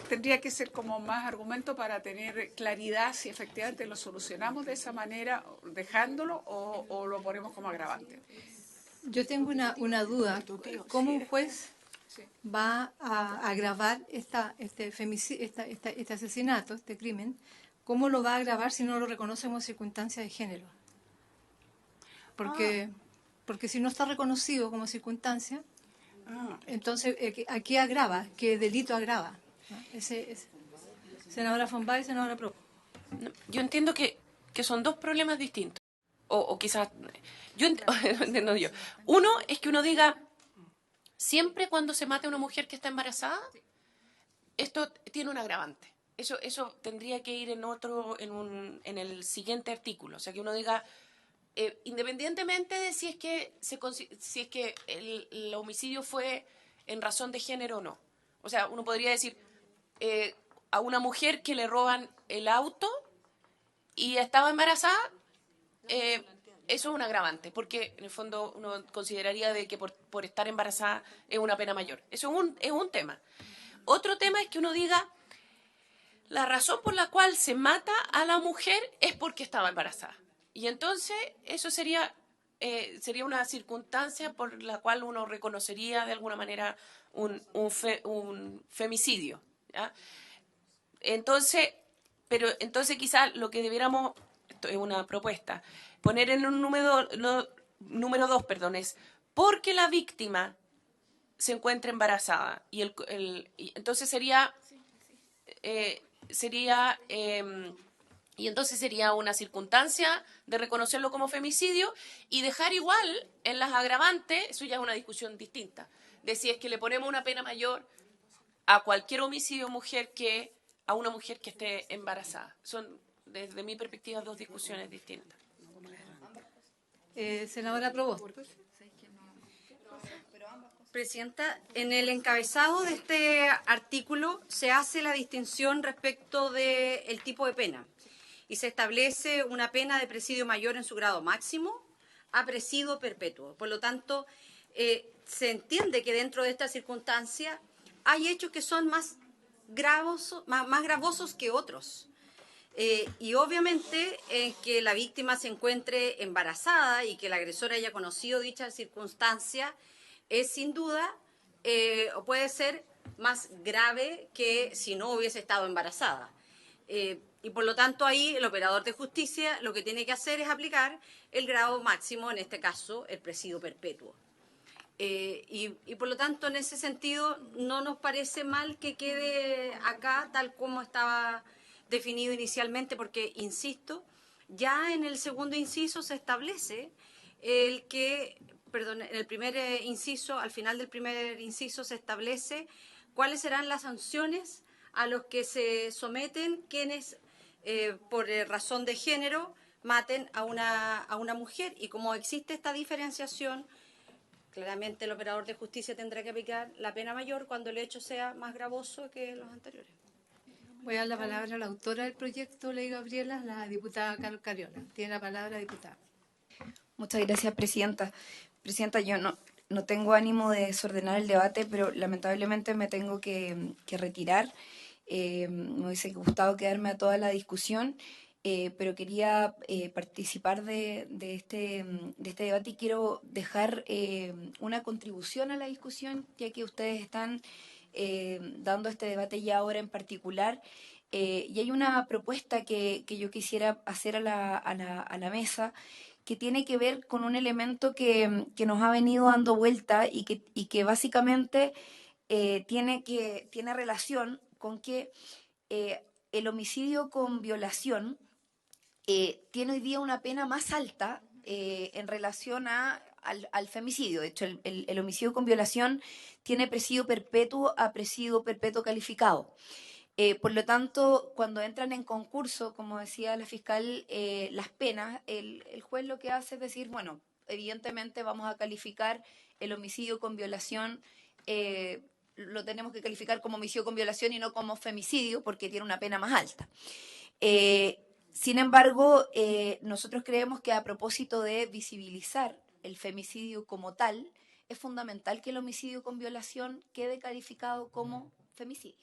Tendría que ser como más argumento para tener claridad si efectivamente lo solucionamos de esa manera, dejándolo, o lo ponemos como agravante.
Yo tengo una duda. ¿Cómo un juez va a agravar este asesinato, este crimen? ¿Cómo lo va a agravar si no lo reconoce como circunstancia de género? Porque si no está reconocido como circunstancia, entonces, ¿a qué agrava? ¿Qué delito agrava? Senadora Fombay, senadora Pro.
Yo entiendo que son dos problemas distintos. O quizás... Yo entiendo yo. Uno es que uno diga, siempre cuando se mate a una mujer que está embarazada, esto tiene un agravante. Eso tendría que ir en el siguiente artículo. O sea, que uno diga... independientemente de si es que el homicidio fue en razón de género o no. O sea, uno podría decir a una mujer que le roban el auto y estaba embarazada, eso es un agravante, porque en el fondo uno consideraría de que por estar embarazada es una pena mayor. Eso es un tema. Otro tema es que uno diga, la razón por la cual se mata a la mujer es porque estaba embarazada. Y entonces eso sería una circunstancia por la cual uno reconocería de alguna manera un femicidio, ¿ya? Entonces quizás lo que debiéramos, esto es una propuesta, poner en un número 2, es porque la víctima se encuentra embarazada. Y entonces sería una circunstancia de reconocerlo como femicidio y dejar igual en las agravantes, eso ya es una discusión distinta, de si es que le ponemos una pena mayor a cualquier homicidio mujer que a una mujer que esté embarazada. Son, desde mi perspectiva, dos discusiones distintas.
Senadora Provost.
Presidenta, en el encabezado de este artículo se hace la distinción respecto del tipo de pena y se establece una pena de presidio mayor en su grado máximo a presidio perpetuo. Por lo tanto, se entiende que dentro de esta circunstancia hay hechos que son más gravosos que otros. Y obviamente que la víctima se encuentre embarazada y que el agresor haya conocido dicha circunstancia es sin duda, o puede ser más grave que si no hubiese estado embarazada. Y por lo tanto ahí el operador de justicia lo que tiene que hacer es aplicar el grado máximo, en este caso el presidio perpetuo. Y por lo tanto en ese sentido no nos parece mal que quede acá tal como estaba definido inicialmente, porque, insisto, ya en el segundo inciso se establece en el primer inciso, al final del primer inciso se establece cuáles serán las sanciones a los que se someten quienes por razón de género maten a una mujer. Y como existe esta diferenciación, claramente el operador de justicia tendrá que aplicar la pena mayor cuando el hecho sea más gravoso que los anteriores.
Voy a dar la palabra a la autora del proyecto, Ley Gabriela, la diputada Carol Cariola. Tiene la palabra, diputada.
Muchas gracias, presidenta. Presidenta, yo no tengo ánimo de desordenar el debate, pero lamentablemente me tengo que retirar. Me hubiese gustado quedarme a toda la discusión, pero quería participar de este debate y quiero dejar una contribución a la discusión, ya que ustedes están dando este debate ya ahora en particular. Y hay una propuesta que yo quisiera hacer a la mesa, que tiene que ver con un elemento que nos ha venido dando vuelta y que básicamente tiene relación con que el homicidio con violación tiene hoy día una pena más alta en relación al femicidio. De hecho, el homicidio con violación tiene presidio perpetuo a presidio perpetuo calificado. Por lo tanto, cuando entran en concurso, como decía la fiscal, las penas, el juez lo que hace es decir, bueno, evidentemente vamos a calificar el homicidio con violación, lo tenemos que calificar como homicidio con violación y no como femicidio, porque tiene una pena más alta. Sin embargo, nosotros creemos que a propósito de visibilizar el femicidio como tal, es fundamental que el homicidio con violación quede calificado como femicidio.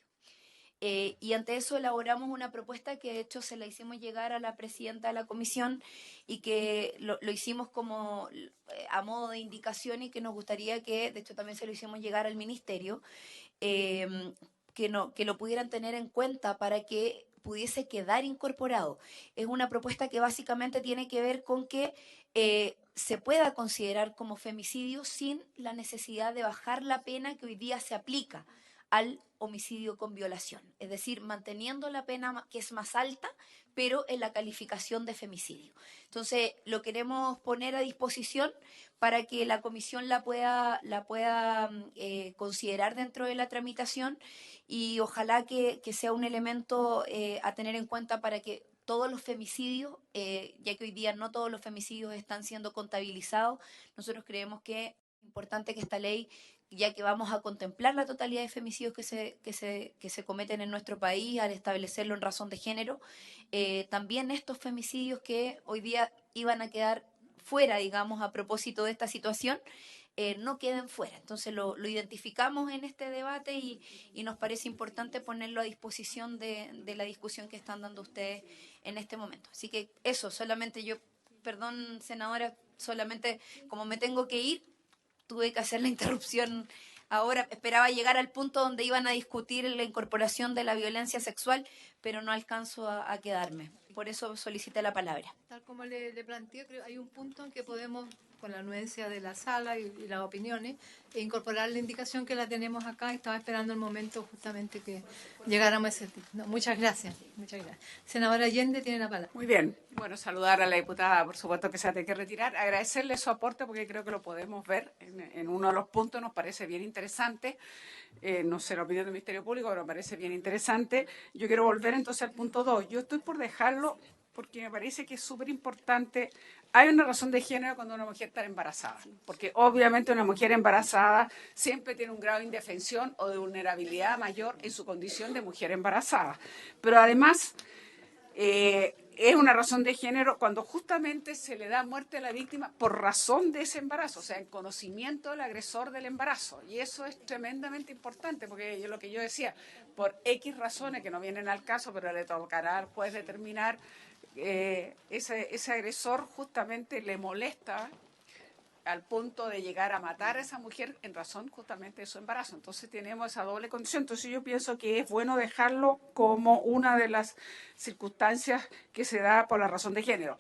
Y ante eso elaboramos una propuesta que de hecho se la hicimos llegar a la presidenta de la comisión y que lo hicimos como a modo de indicación y que nos gustaría que, de hecho también se lo hicimos llegar al ministerio, que lo pudieran tener en cuenta para que pudiese quedar incorporado. Es una propuesta que básicamente tiene que ver con que se pueda considerar como femicidio sin la necesidad de bajar la pena que hoy día se aplica al homicidio con violación, es decir, manteniendo la pena que es más alta, pero en la calificación de femicidio. Entonces, lo queremos poner a disposición para que la comisión la pueda considerar dentro de la tramitación y ojalá que sea un elemento a tener en cuenta para que todos los femicidios, ya que hoy día no todos los femicidios están siendo contabilizados, nosotros creemos que es importante que esta ley, ya que vamos a contemplar la totalidad de femicidios que se cometen en nuestro país al establecerlo en razón de género, también estos femicidios que hoy día iban a quedar fuera, digamos, a propósito de esta situación, no queden fuera. Entonces lo identificamos en este debate y nos parece importante ponerlo a disposición de la discusión que están dando ustedes en este momento. Así que eso, solamente yo, perdón, senadora, solamente como me tengo que ir, tuve que hacer la interrupción ahora. Esperaba llegar al punto donde iban a discutir la incorporación de la violencia sexual, pero no alcanzo a quedarme. Por eso solicité la palabra.
Tal como le planteé, creo que hay un punto en que podemos, con la anuencia de la sala y las opiniones, incorporar la indicación que la tenemos acá. Estaba esperando el momento justamente que llegáramos a ese tipo. No, muchas gracias. Senadora Allende tiene la palabra.
Muy bien. Bueno, saludar a la diputada, por supuesto que se tiene que retirar. Agradecerle su aporte porque creo que lo podemos ver en uno de los puntos. Nos parece bien interesante. No sé la opinión del Ministerio Público, pero me parece bien interesante. Yo quiero volver entonces al punto 2. Yo estoy por dejarlo porque me parece que es súper importante. Hay una razón de género cuando una mujer está embarazada, porque obviamente una mujer embarazada siempre tiene un grado de indefensión o de vulnerabilidad mayor en su condición de mujer embarazada. Pero además es una razón de género cuando justamente se le da muerte a la víctima por razón de ese embarazo, o sea, en conocimiento del agresor del embarazo. Y eso es tremendamente importante, porque lo que yo decía, por X razones que no vienen al caso, pero le tocará al juez determinar, ese agresor justamente le molesta al punto de llegar a matar a esa mujer en razón justamente de su embarazo. Entonces tenemos esa doble condición. Entonces yo pienso que es bueno dejarlo como una de las circunstancias que se da por la razón de género.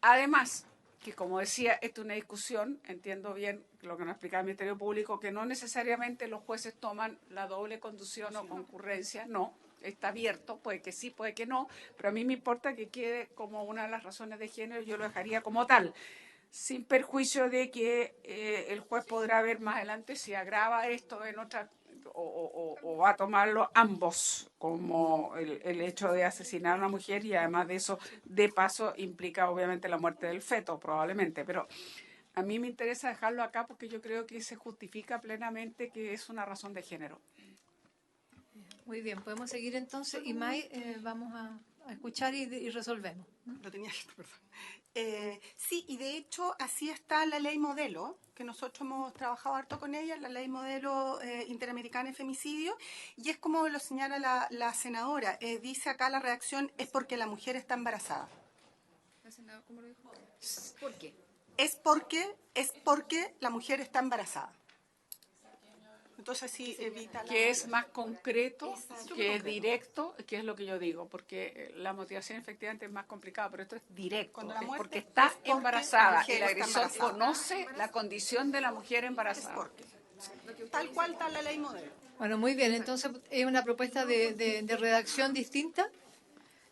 Además, que como decía, esto es una discusión, entiendo bien lo que nos explicaba el Ministerio Público, que no necesariamente los jueces toman la doble conducción o concurrencia, no. Está abierto, puede que sí, puede que no, pero a mí me importa que quede como una de las razones de género, yo lo dejaría como tal, sin perjuicio de que el juez podrá ver más adelante si agrava esto en otra o va a tomarlo ambos como el hecho de asesinar a una mujer y además de eso, de paso, implica obviamente la muerte del feto, probablemente, pero a mí me interesa dejarlo acá porque yo creo que se justifica plenamente que es una razón de género.
Muy bien, podemos seguir entonces. Y May, vamos a escuchar y resolvemos.
Lo tenía esto, perdón. Sí, y de hecho así está la ley modelo, que nosotros hemos trabajado harto con ella, la ley modelo interamericana de femicidio, y es como lo señala la senadora. Dice acá la redacción, es porque la mujer está embarazada.
¿La senadora cómo lo dijo? ¿Por qué? Es
porque la mujer está embarazada. entonces sí evita
que es más concreto, que es directo, que es lo que yo digo, porque la motivación efectivamente es más complicada, pero esto es directo,
Cuando la
es
muerte
porque está
es porque
embarazada,
la mujer
el
está
agresor
embarazada.
conoce la condición de la mujer embarazada.
Tal cual está la ley modelo.
Bueno, muy bien. Entonces, es una propuesta de redacción distinta.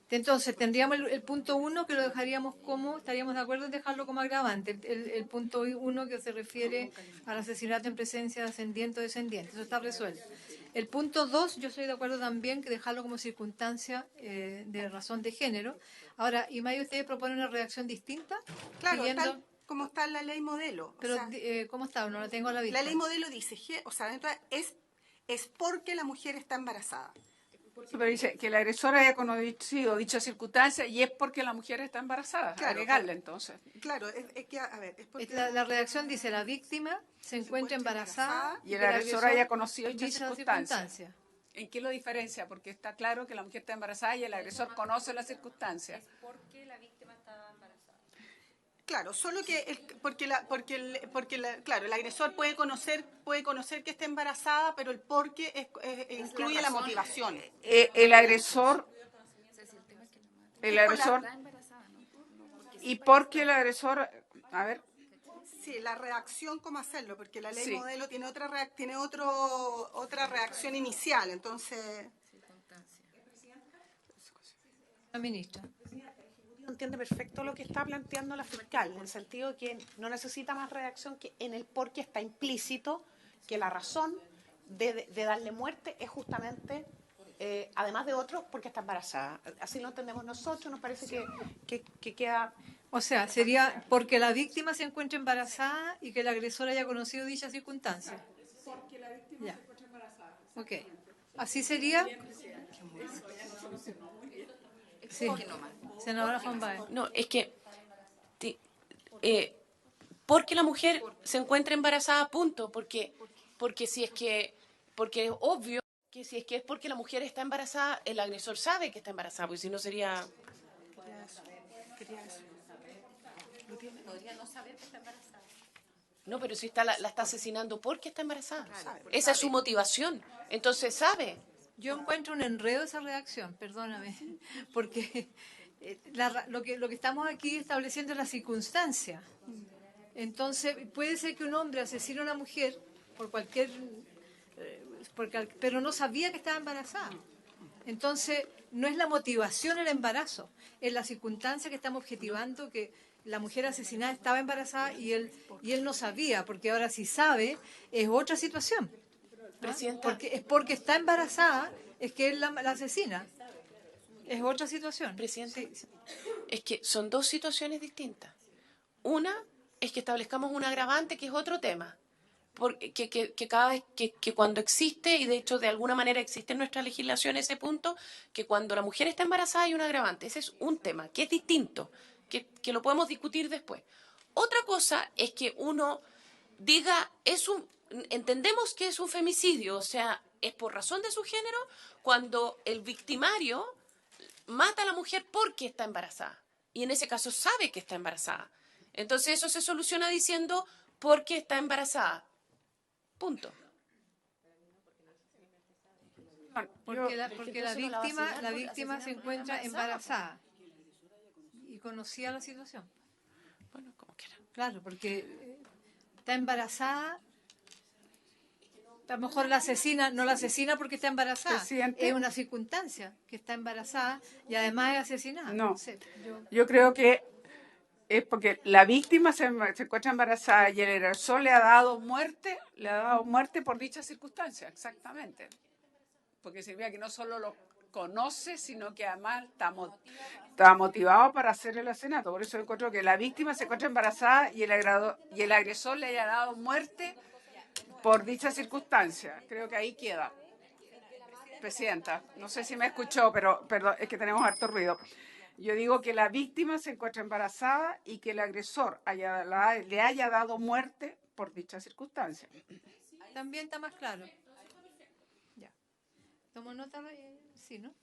Entonces, tendríamos el punto 1 que lo dejaríamos como, estaríamos de acuerdo en dejarlo como agravante. El punto 1 que se refiere al asesinato en presencia de ascendiente o descendiente. Eso está resuelto. El punto 2, yo estoy de acuerdo también que dejarlo como circunstancia de razón de género. Ahora, Imay, ¿ustedes proponen una redacción distinta?
Claro,
Siguiendo,
tal como está la ley modelo.
pero,
O sea,
¿cómo está? No la tengo a la vista.
la ley modelo dice, o sea, dentro es porque la mujer está embarazada.
Pero dice que el agresor haya conocido dicha circunstancia y es porque la mujer está embarazada.
Claro,
agregarle entonces.
Claro, es que, a ver, es porque
La redacción dice, la víctima se encuentra embarazada
y el agresor haya conocido dicha circunstancia.
circunstancia.
¿En qué lo diferencia? Porque está claro que la mujer está embarazada y el agresor conoce las circunstancias.
Claro, solo que claro, el agresor puede conocer que está embarazada, pero el porqué incluye la motivación.
El agresor y porque el agresor, a ver.
Sí, la reacción, cómo hacerlo, porque la ley
Sí.
modelo tiene otra reacción inicial, entonces.
La ministra.
Entiende perfecto lo que está planteando la fiscal, en el sentido de que no necesita más redacción que en el por qué está implícito que la razón de darle muerte es justamente, además de otro, porque está embarazada. Así lo entendemos nosotros, nos parece que queda...
O sea, sería porque la víctima se encuentra embarazada y que el agresor haya conocido dicha circunstancia.
Porque la víctima se encuentra embarazada.
Ok. ¿Así sería? Sí. Senadora Von Baer.
No, es que porque la mujer se encuentra embarazada, punto, porque es obvio que si es que es porque la mujer está embarazada, el agresor sabe que está embarazada, porque si no sería...
Podría no saber que está embarazada.
No, pero si la está asesinando porque está embarazada. Esa es su motivación. Entonces sabe.
Yo encuentro un enredo esa redacción, perdóname, porque lo que estamos aquí estableciendo es la circunstancia. Entonces, puede ser que un hombre asesine a una mujer por pero no sabía que estaba embarazada. Entonces, no es la motivación el embarazo, es la circunstancia que estamos objetivando que la mujer asesinada estaba embarazada y él no sabía, porque ahora si sabe, es otra situación.
Presidenta.
Porque está embarazada, es que él la asesina. Es otra situación.
Presidente, es que son dos situaciones distintas. Una es que establezcamos un agravante, que es otro tema. Porque que cada vez que cuando existe, y de hecho de alguna manera existe en nuestra legislación ese punto, que cuando la mujer está embarazada hay un agravante. Ese es un tema, que es distinto, que lo podemos discutir después. Otra cosa es que uno diga, entendemos que es un femicidio, o sea, es por razón de su género cuando el victimario mata a la mujer porque está embarazada. Y en ese caso sabe que está embarazada. Entonces eso se soluciona diciendo porque está embarazada. Punto.
Porque la víctima se encuentra embarazada y conocía la situación.
Bueno, como quiera.
Claro, porque está embarazada. A lo mejor la asesina, no la asesina porque está embarazada.
Presidente.
Es una circunstancia que está embarazada y además es asesinada.
No,
sé,
yo creo que es porque la víctima se encuentra embarazada y el agresor le ha dado muerte por dicha circunstancia, exactamente. Porque significa que no solo lo conoce, sino que además está motivado para hacer el asesinato. Por eso encuentro que la víctima se encuentra embarazada y el agresor le haya dado muerte por dicha circunstancia. Creo que ahí queda. Presidenta, no sé si me escuchó, pero perdón, es que tenemos harto ruido. Yo digo que la víctima se encuentra embarazada y que el agresor le haya dado muerte por dicha circunstancia.
También está más claro. Ya. ¿Tomo nota? Sí, ¿no?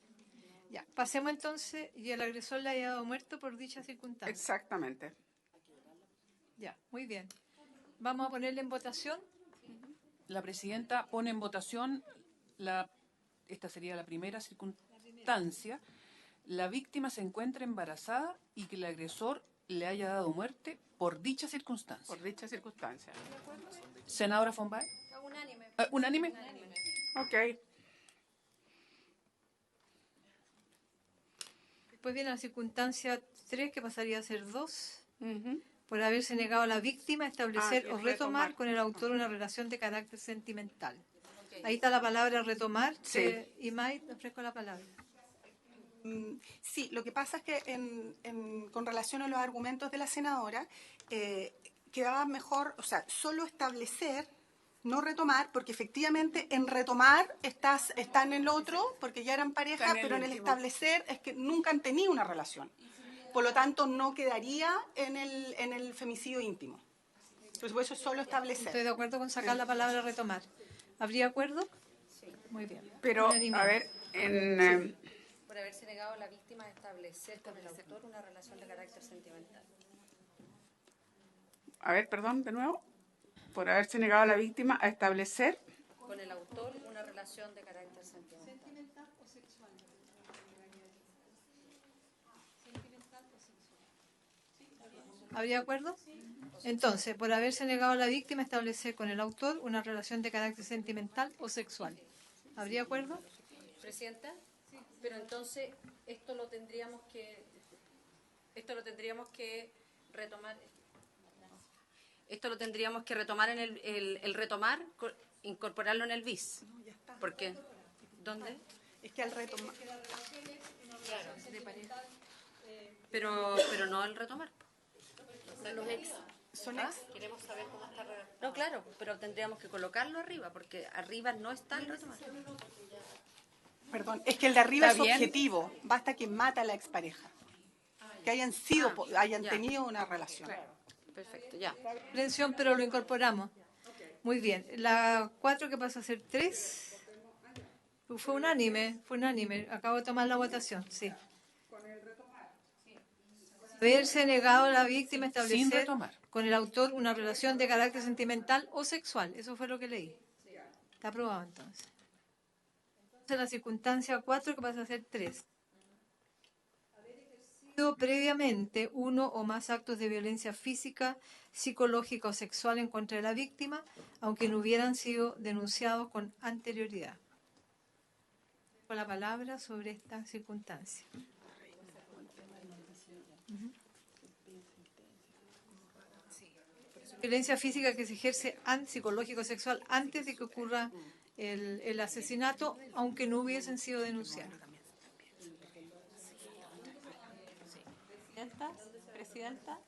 Ya. Pasemos entonces, y el agresor le haya dado muerto por dicha circunstancia.
Exactamente.
Ya, muy bien. Vamos a ponerle en votación.
la presidenta pone en votación, esta sería la primera circunstancia, la víctima se encuentra embarazada y que el agresor le haya dado muerte por dicha circunstancia.
Por dicha circunstancia.
Senadora Fombay.
Unánime.
¿Unánime?
Ok.
Después viene la circunstancia 3, que pasaría a ser 2, por haberse negado a la víctima a establecer o retomar con el autor una relación de carácter sentimental. Ahí está la palabra retomar.
Sí.
Imai, te ofrezco la palabra.
Sí, lo que pasa es que con relación a los argumentos de la senadora, quedaba mejor, o sea, solo establecer, no retomar, porque efectivamente en retomar están en el otro, porque ya eran pareja, pero en el establecer es que nunca han tenido una relación. Por lo tanto, no quedaría en el femicidio íntimo. Entonces, por eso es solo establecer.
Estoy de acuerdo con sacar la palabra retomar. ¿Habría acuerdo? Sí. Muy bien.
Pero, a ver,
Por haberse negado a la víctima a establecer con el autor una relación de carácter sentimental.
A ver, perdón, de nuevo. Por haberse negado a la víctima a establecer.
Con el autor una relación de carácter sentimental.
¿Sentimental o sexual? ¿Sentimental o sexual? ¿Habría acuerdo? Entonces, por haberse negado a la víctima a establecer con el autor una relación de carácter sentimental o sexual. ¿Habría acuerdo?
Presidenta, pero entonces esto lo tendríamos que retomar. Esto lo tendríamos que retomar en el retomar, incorporarlo en el bis.
No, ya está.
¿Por qué? ¿Dónde?
Es que al retomar...
Pero no el retomar. Los ex.
Son ex.
Queremos saber cómo está redactado. No, claro, pero tendríamos que colocarlo arriba, porque arriba no está el retomar.
Perdón, es que el de arriba es
¿Está bien?
objetivo. Basta que mata a la expareja. Que hayan tenido una relación.
Perfecto, ya.
Comprensión, pero lo incorporamos. Muy bien. La 4, que pasa a ser 3. Fue unánime. Acabo de tomar la votación, sí. Haberse negado a la víctima a
Sin
establecer
retomar.
con el autor una relación de carácter sentimental o sexual. Eso fue lo que leí. Está aprobado entonces. Entonces la circunstancia 4, que pasa a ser 3. Haber ejercido previamente uno o más actos de violencia física, psicológica o sexual en contra de la víctima, aunque no hubieran sido denunciados con anterioridad. Con la palabra sobre esta circunstancia. Violencia física que se ejerce psicológico o sexual antes de que ocurra el asesinato, aunque no hubiesen sido denunciados.
Presidenta.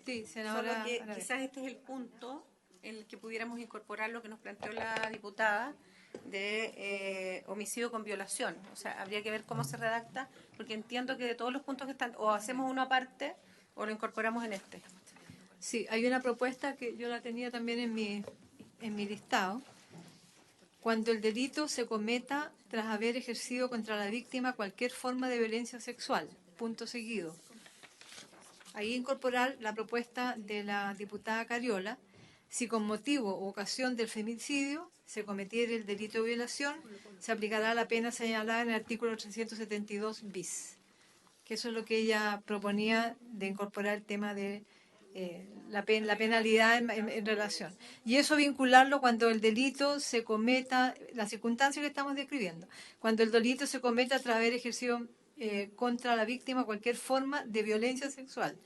Sí, senadora.
Solo que
Aravena.
quizás este es el punto en el que pudiéramos incorporar lo que nos planteó la diputada de homicidio con violación. O sea, habría que ver cómo se redacta, porque entiendo que de todos los puntos que están, o hacemos uno aparte o lo incorporamos en este.
Sí, hay una propuesta que yo la tenía también en mi listado. Cuando el delito se cometa tras haber ejercido contra la víctima cualquier forma de violencia sexual, punto seguido. Ahí incorporar la propuesta de la diputada Cariola, si con motivo o ocasión del femicidio se cometiera el delito de violación, se aplicará la pena señalada en el artículo 372 bis, que eso es lo que ella proponía, de incorporar el tema de la penalidad en relación. Y eso vincularlo cuando el delito se cometa, la circunstancia que estamos describiendo, cuando el delito se cometa tras haber ejercido contra la víctima cualquier forma de violencia sexual.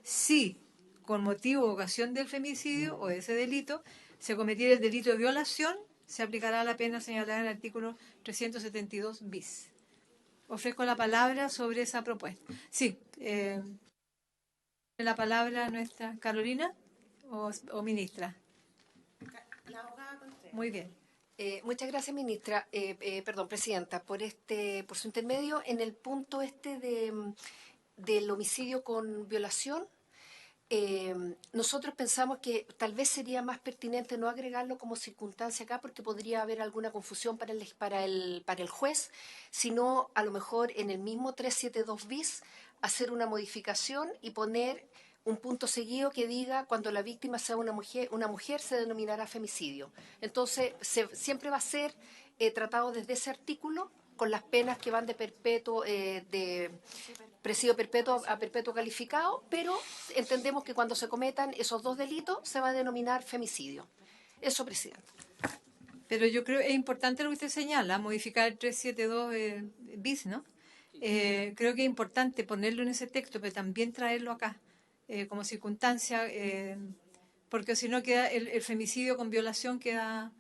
Si con motivo o ocasión del femicidio o de ese delito se cometiera el delito de violación, se aplicará la pena señalada en el artículo 372 bis. Ofrezco la palabra sobre esa propuesta. Sí. La palabra nuestra Carolina o ministra.
La abogada Contreras.
Muy bien.
Muchas gracias, ministra. Presidenta, por su intermedio en el punto del homicidio con violación. Nosotros pensamos que tal vez sería más pertinente no agregarlo como circunstancia acá, porque podría haber alguna confusión para el juez, sino a lo mejor en el mismo 372 bis hacer una modificación y poner un punto seguido que diga cuando la víctima sea una mujer se denominará femicidio. Entonces, siempre va a ser tratado desde ese artículo con las penas que van de perpetuo, de presidio perpetuo a perpetuo calificado, pero entendemos que cuando se cometan esos dos delitos se va a denominar femicidio. Eso, Presidenta.
Pero yo creo que es importante lo que usted señala, modificar el 372 bis, ¿no? Creo que es importante ponerlo en ese texto, pero también traerlo acá como circunstancia, porque si no queda el femicidio con violación queda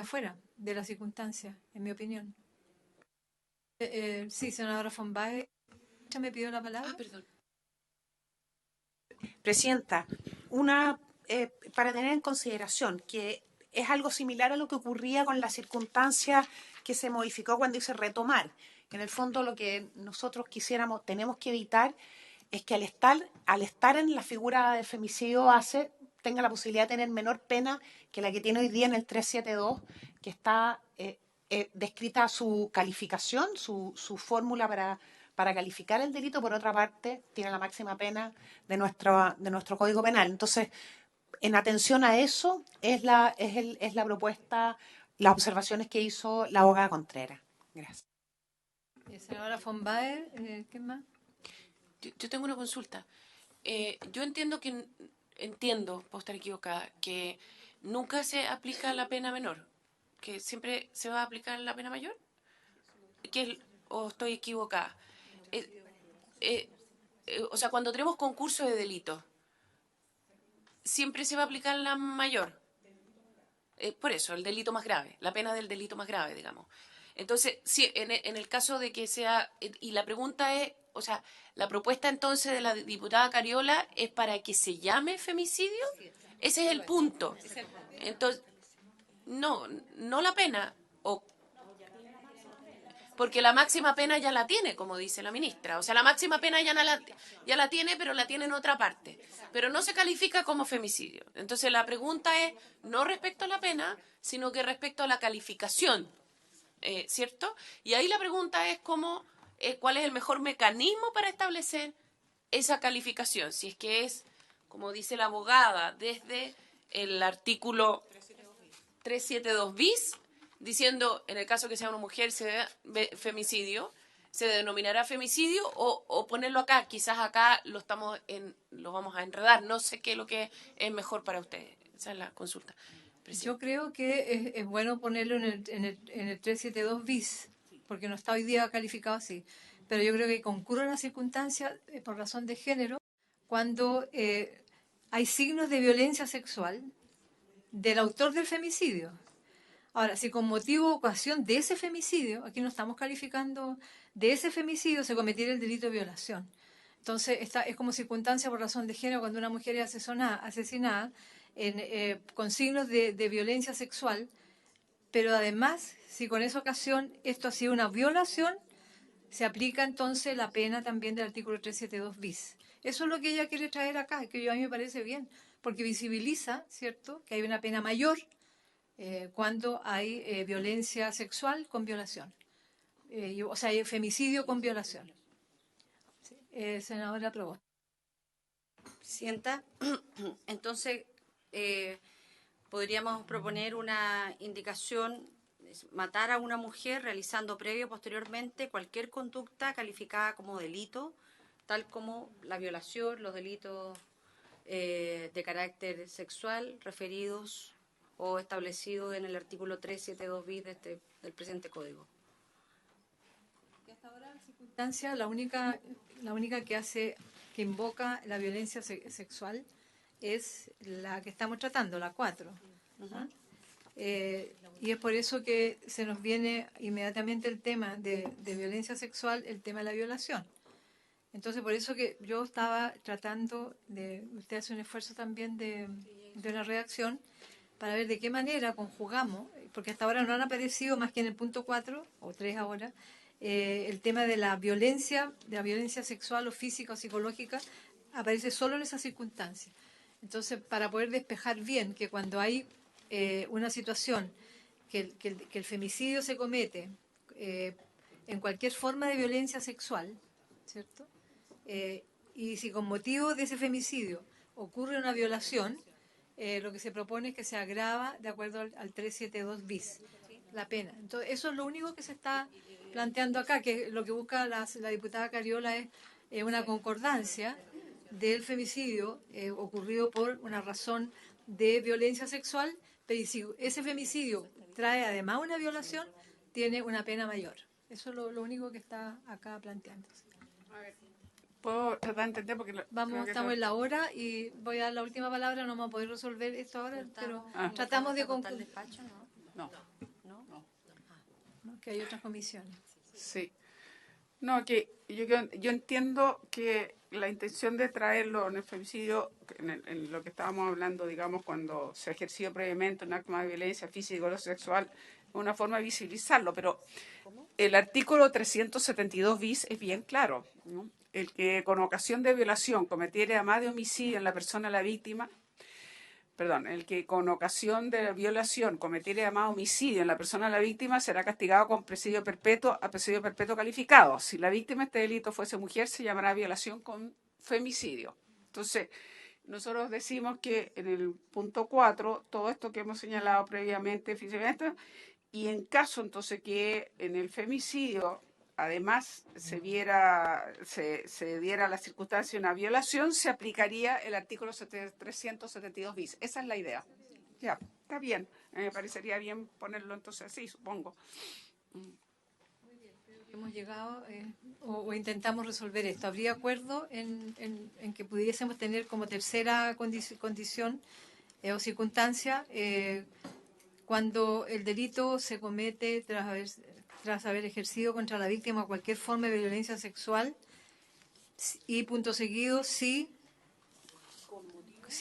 fuera de la circunstancia, en mi opinión. Sí, senadora von Baer, ya me pidió la palabra.
Perdón.
Presidenta, para tener en consideración que es algo similar a lo que ocurría con la circunstancia que se modificó cuando dice retomar. En el fondo lo que nosotros tenemos que evitar es que al estar en la figura de femicidio base tenga la posibilidad de tener menor pena que la que tiene hoy día en el 372, que está descrita su calificación, su fórmula para calificar el delito. Por otra parte, tiene la máxima pena de nuestro Código Penal. Entonces, en atención a eso es la propuesta, las observaciones que hizo la abogada Contreras. Gracias.
Senadora von Baer, ¿qué más?
Yo tengo una consulta. Yo entiendo, puedo estar equivocada, que nunca se aplica la pena menor, que siempre se va a aplicar la pena mayor, o estoy equivocada. O sea, cuando tenemos concurso de delitos, siempre se va a aplicar la mayor. Por eso, el delito más grave, la pena del delito más grave, digamos. Entonces, si, en el caso de que sea, y la pregunta es, o sea, la propuesta entonces de la diputada Cariola es para que se llame femicidio. Ese es el punto. Entonces, no la pena, porque la máxima pena ya la tiene, como dice la ministra. O sea, la máxima pena ya la tiene, pero la tiene en otra parte. Pero no se califica como femicidio. Entonces, la pregunta es no respecto a la pena, sino que respecto a la calificación. ¿Cierto? Y ahí la pregunta es cuál es el mejor mecanismo para establecer esa calificación. Si es que es, como dice la abogada, desde el artículo 372 bis, diciendo, en el caso que sea una mujer, femicidio, se denominará femicidio, o ponerlo acá. Quizás acá lo vamos a enredar. No sé qué es lo que es mejor para ustedes. Esa es la consulta.
Yo creo que es bueno ponerlo en el 372 bis, porque no está hoy día calificado así. Pero yo creo que concurre una circunstancia por razón de género cuando hay signos de violencia sexual del autor del femicidio. Ahora, si con motivo o ocasión de ese femicidio, aquí no estamos calificando, de ese femicidio se cometiera el delito de violación. Entonces, es como circunstancia por razón de género cuando una mujer es asesinada con signos de violencia sexual, pero además, si con esa ocasión esto ha sido una violación, se aplica entonces la pena también del artículo 372 bis. Eso es lo que ella quiere traer acá, que a mí me parece bien, porque visibiliza, ¿cierto?, que hay una pena mayor cuando hay violencia sexual con violación. O sea, hay femicidio con violación. Sí. Senadora Provost.
Presidenta, entonces podríamos proponer una indicación: matar a una mujer realizando previo o posteriormente cualquier conducta calificada como delito, tal como la violación, los delitos de carácter sexual referidos o establecidos en el artículo 372 bis del presente código.
Hasta ahora la circunstancia, la única que invoca la violencia sexual es la que estamos tratando, la 4. Y es por eso que se nos viene inmediatamente el tema de violencia sexual, el tema de la violación. Entonces, por eso que yo estaba tratando usted hace un esfuerzo también de una redacción para ver de qué manera conjugamos, porque hasta ahora no han aparecido más que en el punto 4, o 3 ahora, el tema de la violencia sexual o física o psicológica, aparece solo en esas circunstancias. Entonces, para poder despejar bien que cuando hay una situación que el femicidio se comete en cualquier forma de violencia sexual, ¿cierto? Y si con motivo de ese femicidio ocurre una violación, lo que se propone es que se agrava de acuerdo al 372 bis, la pena. Entonces, eso es lo único que se está planteando acá, que lo que busca la diputada Cariola es una concordancia del femicidio ocurrido por una razón de violencia sexual, pero si ese femicidio trae además una violación, tiene una pena mayor. Eso es lo único que está acá planteándose.
Puedo tratar de entender porque
estamos en la hora y voy a dar la última palabra, no vamos a poder resolver esto ahora, pero tratamos de concluir.
No,
que hay otras comisiones.
Sí. No, que yo entiendo que la intención de traerlo en el femicidio, en lo que estábamos hablando, digamos, cuando se ha ejercido previamente un acto de violencia física o sexual, es una forma de visibilizarlo, pero el artículo 372 bis es bien claro, ¿no? El que con ocasión de violación cometiere además de homicidio en la persona de la víctima, el que con ocasión de violación cometiere además homicidio en la persona de la víctima será castigado con presidio perpetuo a presidio perpetuo calificado. Si la víctima de este delito fuese mujer, se llamará violación con femicidio. Entonces, nosotros decimos que en el punto 4, todo esto que hemos señalado previamente, y en caso entonces que en el femicidio además se diera la circunstancia de una violación, se aplicaría el artículo 372 bis. Esa es la idea. Ya, está bien. Me parecería bien ponerlo entonces así, supongo.
Hemos llegado o intentamos resolver esto. ¿Habría acuerdo en que pudiésemos tener como tercera condición o circunstancia cuando el delito se comete tras haber ejercido contra la víctima cualquier forma de violencia sexual y punto seguido, si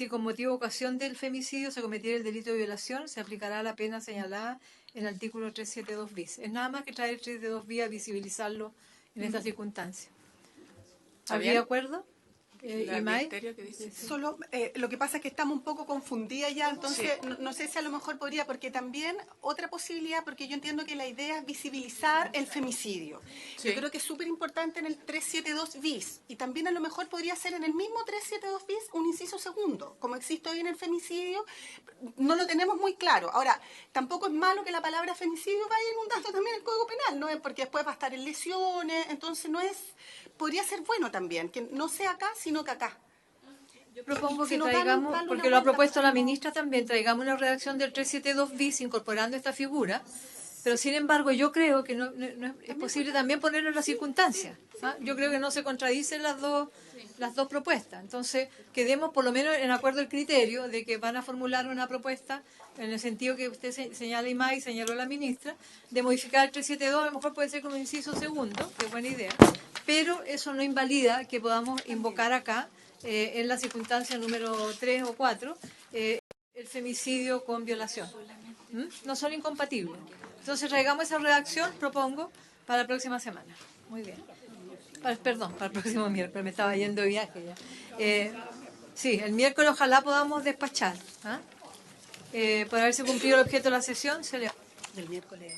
con motivo o ocasión del femicidio se cometiera el delito de violación, se aplicará la pena señalada en el artículo 372 bis. Es nada más que traer el 372 bis a visibilizarlo en esta circunstancia. ¿Habría acuerdo?
Solo lo que pasa es que estamos un poco confundidas ya, entonces no sé si a lo mejor podría, porque también otra posibilidad, porque yo entiendo que la idea es visibilizar el femicidio. Sí. Yo creo que es súper importante en el 372 bis, y también a lo mejor podría ser en el mismo 372 bis un inciso segundo, como existe hoy en el femicidio, no lo tenemos muy claro. Ahora, tampoco es malo que la palabra femicidio vaya inundando también el Código Penal, ¿no? Porque después va a estar en lesiones, entonces podría ser bueno también, que no sea acá, sino que acá.
Yo propongo que traigamos, porque lo ha propuesto la ministra también, traigamos una redacción del 372 bis incorporando esta figura, pero sin embargo yo creo que no es posible también ponerlo en las circunstancias. ¿Ah? Yo creo que no se contradicen las dos propuestas. Entonces, quedemos por lo menos en acuerdo el criterio de que van a formular una propuesta en el sentido que usted señala y señaló la ministra, de modificar el 372, a lo mejor puede ser como inciso segundo, que es buena idea, pero eso no invalida que podamos invocar acá, en la circunstancia número 3 o 4, el femicidio con violación. No son incompatibles. Entonces, traigamos esa redacción, propongo, para la próxima semana. Muy bien. Para el próximo miércoles, me estaba yendo de viaje ya. Sí, el miércoles ojalá podamos despachar. Por haberse cumplido el objeto de la sesión, se le...
El miércoles